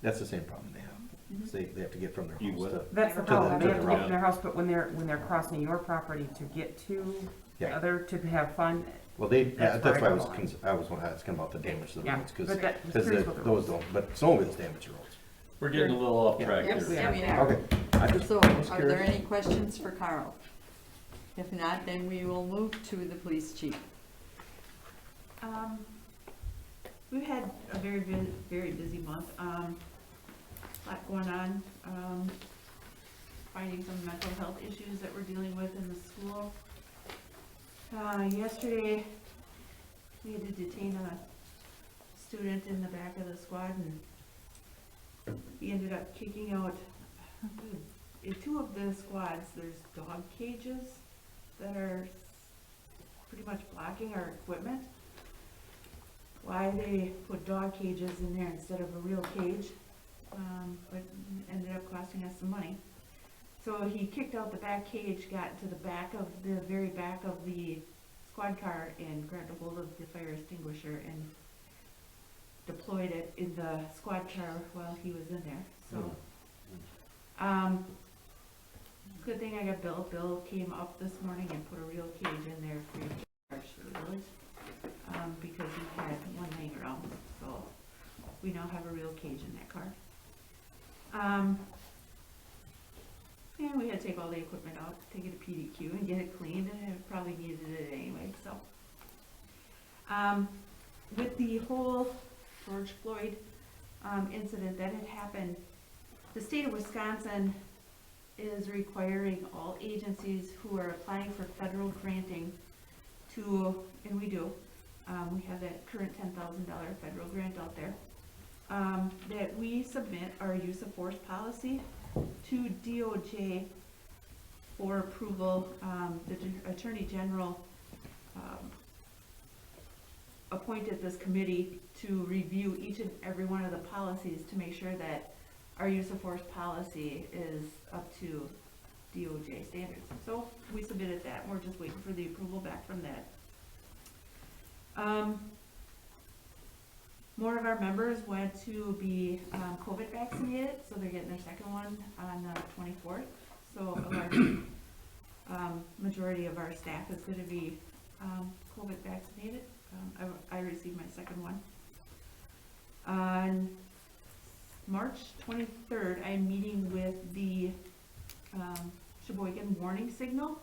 That's the same problem they have. Mhm. They have to get from their You house what? to, That's the To the- problem, to they have the to get road. from their house, but when they're crossing your property to get to the Yeah. other, to have fun, well, they, That's that's why where I draw the line. I was asking about the damage to the yeah. roads, cause, But that, just 'cause curious what the those rules. don't, but snowmobiles damage the roads. We're getting a little off Yeah. track Yes, here. yeah, we are. Okay, I just So, was are curious. there any questions for Carl? If not, then we will move to the police chief. we've had a very, very busy month. Lot going on, finding some mental health issues that we're dealing with in the school. Yesterday, we had to detain a student in the back of the squad, and he ended up kicking out, in 2 of the squads, there's dog cages that are pretty much blocking our equipment. Why they put dog cages in there instead of a real cage, but ended up costing us some money. So he kicked out the back cage, got to the very back of the squad car, and grabbed a hold of the fire extinguisher and deployed it in the squad car while he was in there. So, good thing I got Bill. Bill came up this morning and put a real cage in there free of charge for the village, because he had one laying around. So we now have a real cage in that car. And we had to take all the equipment out, take it to PDQ and get it cleaned, and it probably needed it anyway, so. With the whole George Floyd, incident that had happened, the state of Wisconsin is requiring all agencies who are applying for federal granting to, and we do, we have that current $10,000 federal grant out there, that we submit our use of force policy to DOJ for approval. The Attorney General appointed this committee to review each and every one of the policies to make sure that our use of force policy is up to DOJ standards. So we submitted that, we're just waiting for the approval back from that. More of our members went to be COVID vaccinated, so they're getting their second one on the 24th. So a large majority of our staff is going to be COVID vaccinated. I received my second one. On March 23rd, I'm meeting with the Sheboygan warning signal.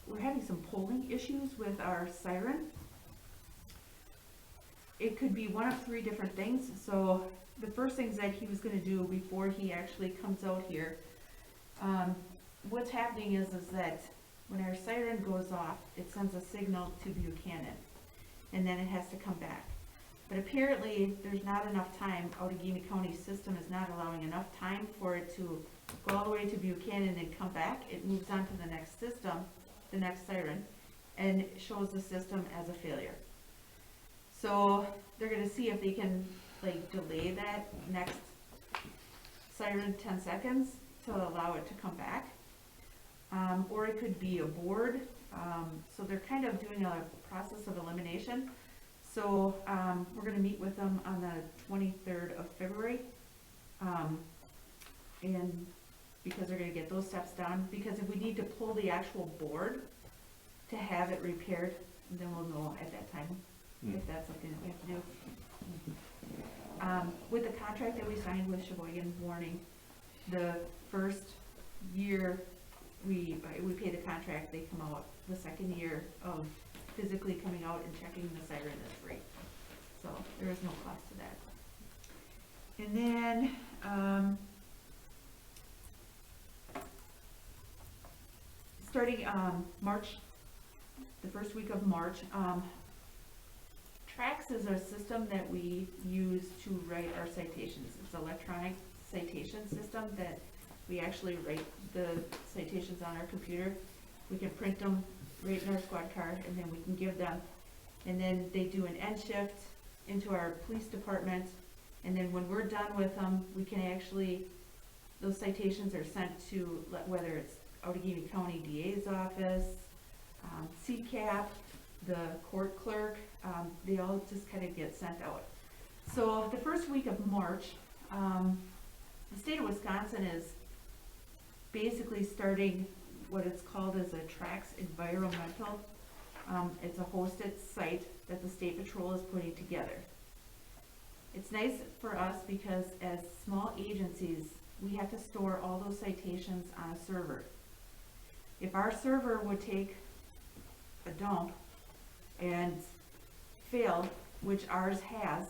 We're having some polling issues with our siren. It could be one of 3 different things. So the first things that he was going to do before he actually comes out here, what's happening is that when our siren goes off, it sends a signal to Buchanan, and then it has to come back. But apparently, there's not enough time. Outagamie County system is not allowing enough time for it to go all the way to Buchanan and come back, it moves on to the next system, the next siren, and it shows the system as a failure. So they're gonna see if they can like delay that next siren 10 seconds to allow it to come back. Or it could be a board. So they're kind of doing a process of elimination. So we're gonna meet with them on the 23rd of February. And because they're gonna get those steps done, because if we need to pull the actual board to have it repaired, then we'll know at that time if that's something that we have to do. With the contract that we signed with Sheboygan Warning, the first year we pay the contract, they come out. The second year of physically coming out and checking the siren is free. So there is no cost to that. And then, starting March, the first week of March, Trax is a system that we use to write our citations. It's an electronic citation system that we actually write the citations on our computer. We can print them right in our squad car, and then we can give them. And then they do an end shift into our police department, and then when we're done with them, we can actually, those citations are sent to, whether it's Outagamie County DA's office, CCAP, the court clerk, they all just kind of get sent out. So the first week of March, the state of Wisconsin is basically starting what it's called as a Trax environmental. It's a hosted site that the State Patrol is putting together. It's nice for us because as small agencies, we have to store all those citations on a server. If our server would take a dump and fail, which ours has,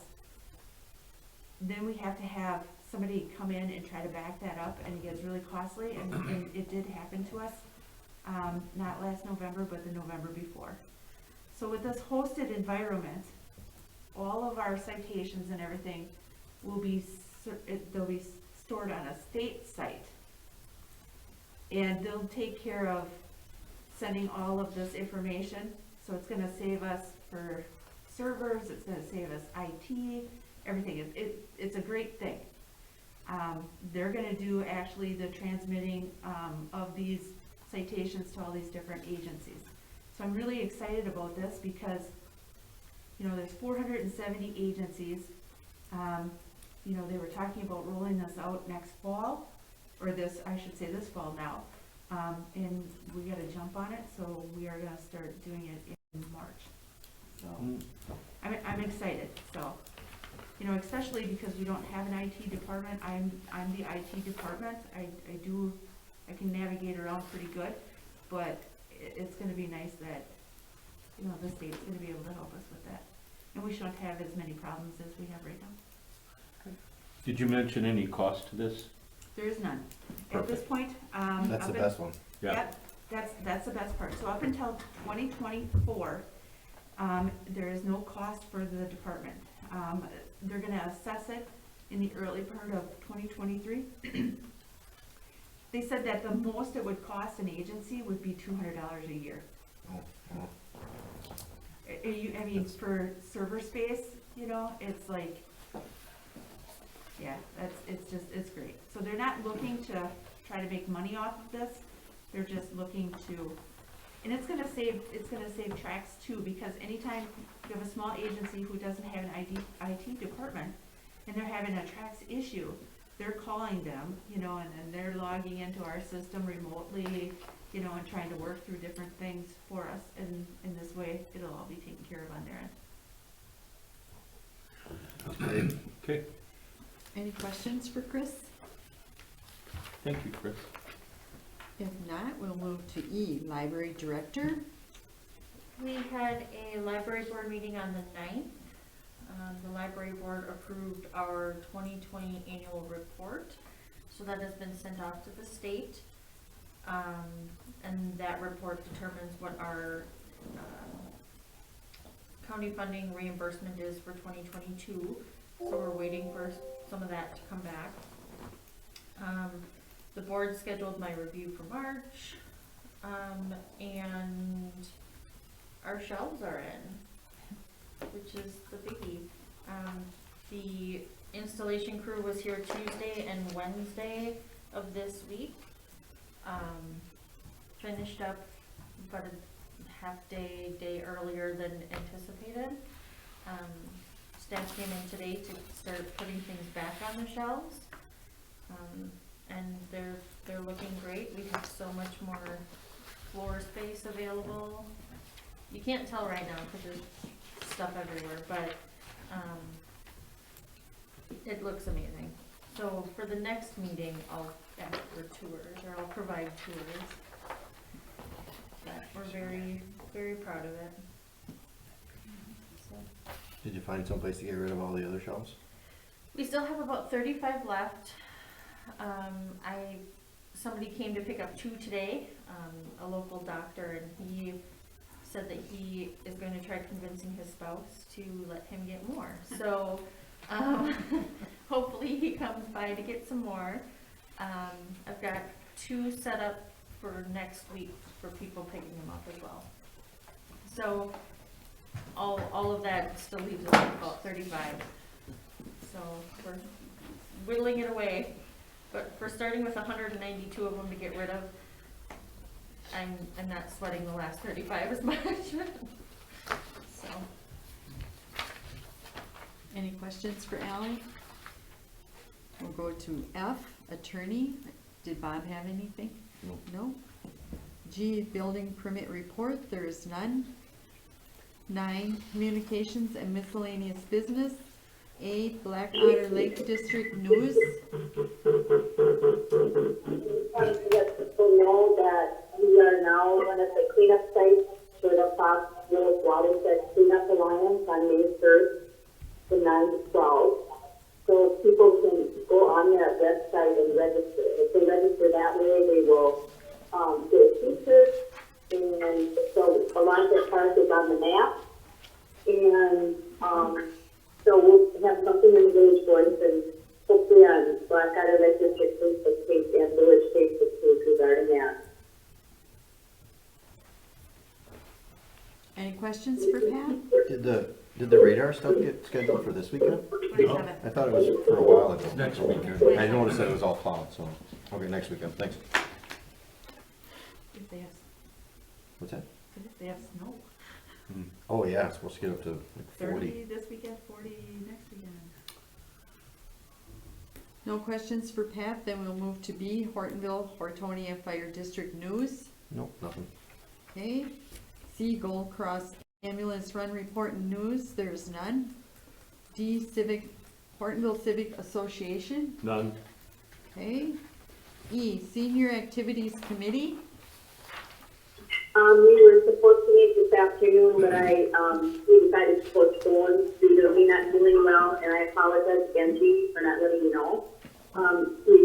then we have to have somebody come in and try to back that up, and it gets really costly, and it did happen to us, not last November, but the November before. So with this hosted environment, all of our citations and everything will be, they'll be stored on a state site. And they'll take care of sending all of this information. So it's gonna save us for servers, it's gonna save us IT, everything. It's a great thing. They're gonna do actually the transmitting of these citations to all these different agencies. So I'm really excited about this because, you know, there's 470 agencies. You know, they were talking about rolling this out next fall, or this, I should say this fall now. And we gotta jump on it, so we are gonna start doing it in March. So, I'm excited, so. You know, especially because we don't have an IT department. I'm the IT department. I can navigate around pretty good, but it's gonna be nice that, you know, the state's gonna be able to help us with that. And we shouldn't have as many problems as we have right now. Did you mention any cost to this? There is none. At this Perfect. point, That's the best one. Yep, that's the best part. So up until 2024, there is no cost for the department. They're gonna assess it in the early part of 2023. They said that the most it would cost an agency would be $200 a year. I mean, for server space, you know, it's like, yeah, it's great. So they're not looking to try to make money off of this. They're just looking to, and it's gonna save Trax too, because anytime you have a small agency who doesn't have an IT department and they're having a Trax issue, they're calling them, you know, and then they're logging into our system remotely, you know, and trying to work through different things for us. And in this way, it'll all be taken care of on their end. Okay, Any questions for Chris? thank you, Chris. If not, we'll move to E, Library Director. We had a library board meeting on the 9th. The library board approved our 2020 annual report, so that has been sent off to the state. And that report determines what our county funding reimbursement is for 2022. So we're waiting for some of that to come back. The board scheduled my review for March, and our shelves are in, which is the biggie. The installation crew was here Tuesday and Wednesday of this week. Finished up about a day earlier than anticipated. Staff came in today to start putting things back on the shelves. And they're looking great. We have so much more floor space available. You can't tell right now because there's stuff everywhere, but it looks amazing. So for the next meeting, I'll ask for tours, or I'll provide tours. But we're very, very proud of it. So. Did you find someplace to get rid of all the other shelves? We still have about 35 left. Somebody came to pick up 2 today, a local doctor, and he said that he is going to try convincing his spouse to let him get more. So hopefully he comes by to get some more. I've got 2 set up for next week for people picking them up as well. So all of that still leaves us with about 35. So we're whittling it away. But for starting with 192 of them to get rid of, I'm not sweating the last 35 as much. So. Any questions for Ally? We'll go to F, attorney. Did Bob have anything? No. No? G, building permit report, there is none. 9, communications and miscellaneous business. 8, Blackwater Lake District News. Let people know that we are now one of the cleanup sites for the Fox Village Watershed Cleanup Alliance on May 1st from 9 to 12. So people can go on that website and register. If they register that way, they will get a t-shirt, and so Alliance Park is on the map. And so we'll have something in the Village Voice and hopefully on Blackwater Lake District Facebook page and Village Facebook page regarding that. Any questions for Pat? Did the radar stuff get scheduled for this weekend? No. I thought it was for a while ago. Next weekend. I noticed that it was all plowed, so, okay, next weekend, thanks. If they have, What's that? if they have snow. Oh, yeah, it's supposed to get up to like 40. 30 this weekend, 40 next weekend. No questions for Pat, then we'll move to B, Hortonville, Hortonia Fire District News. Nope, nothing. Okay. C, Gold Cross Ambulance Run Report and News, there's none. D, Hortonville Civic Association. None. Okay. E, Senior Activities Committee. We were supposed to meet this afternoon, but we decided to postpone due to me not doing well, and I apologize again, Chief, for not letting you know. We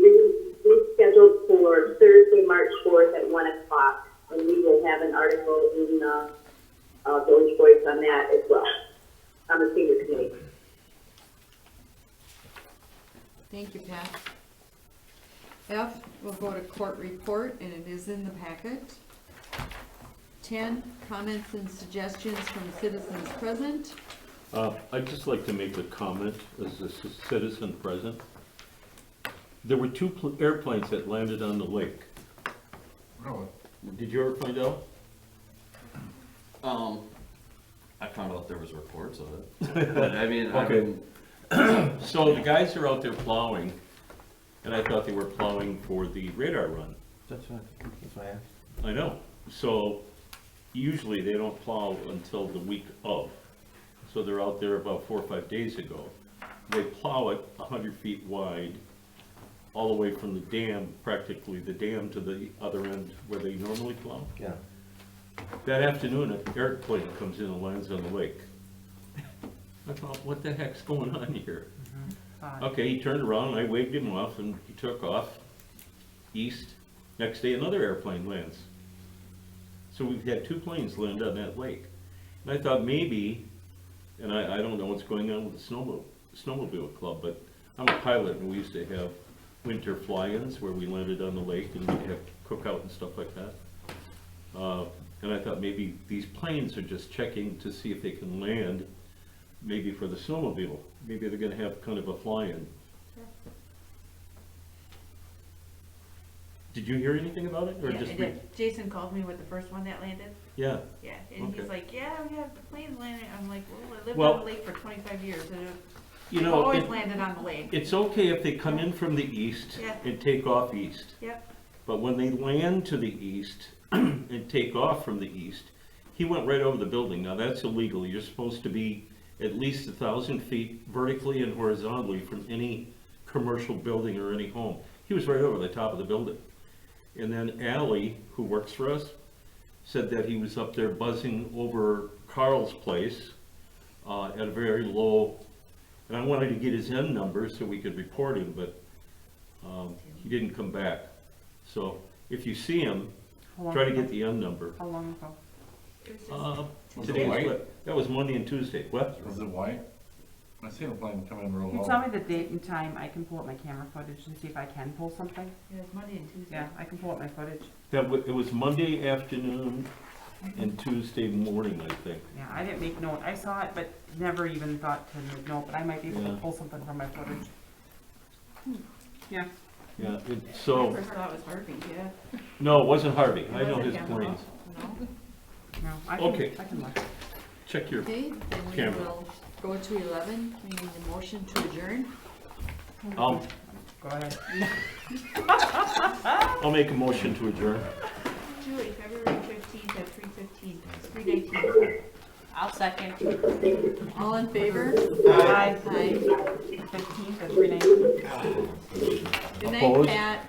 rescheduled for Thursday, March 4th at 1 o'clock, and we will have an article in Village Voice on that as well, on the senior committee. Thank you, Pat. F, we'll go to court report, and it is in the packet. 10, comments and suggestions from citizens present. I'd just like to make a comment as a citizen present. There were 2 airplanes that landed on the lake. Really? Did you ever find out? I found out there was reports of it. But I mean, Okay. So the guys are out there plowing, and I thought they were plowing for the radar run. That's what I asked. I know. So usually they don't plow until the week of. So they're out there about 4 or 5 days ago. They plow it 100 feet wide, all the way from the dam, practically the dam to the other end where they normally plow. Yeah. That afternoon, an airplane comes in and lands on the lake. I thought, what the heck's going on here? Okay, he turned around, and I waved him off, and he took off east. Next day, another airplane lands. So we've had 2 planes land on that lake. And I thought maybe, and I don't know what's going on with the snowmobile club, but I'm a pilot, and we used to have winter fly-ins where we landed on the lake and we'd have cookout and stuff like that. And I thought maybe these planes are just checking to see if they can land, maybe for the snowmobile. Maybe they're gonna have kind of a fly-in. Did you hear anything about it, or Yeah, just I did. Jason called me with the first one that landed. Yeah, Yeah, and he's Okay. like, yeah, we have the planes landing. I'm like, well, I lived Well, on the lake for 25 years, and you I've know, always landed on the lake. it's okay if they come in from the east Yeah. and take off east. Yep. But when they land to the east and take off from the east, he went right over the building. Now that's illegal. You're supposed to be at least 1,000 feet vertically and horizontally from any commercial building or any home. He was right over the top of the building. And then Allie, who works for us, said that he was up there buzzing over Carl's place at a very low, and I wanted to get his N number so we could report him, but he didn't come back. So if you see him, How long try to ago? get the N number. How long ago? It was just Was it Today's white? what? That was Monday and Tuesday. What? Was it white? I seen a plane come in real If you low. tell me the date and time, I can pull up my camera footage and see if I can pull something. it was Monday and Tuesday. Yeah, I can pull up my footage. It was Monday afternoon and Tuesday morning, I think. Yeah, I didn't make note. I saw it, but never even thought to make note, but I might be able to Yeah. pull something from my footage. Yeah. Yeah, I so, first thought it was Harvey, yeah. no, it wasn't Harvey. I know Was it his him? planes. No? No, I can, Okay. I can look. Check your, Okay, then we Camera. will go to 11. We need a motion to adjourn. I'll Go ahead. make a motion to adjourn. Julie, February 15th at 3:15, 3:19. I'll second. All in favor? Aye. Aye. 15th at 3:19. Good night, Opposed? Pat.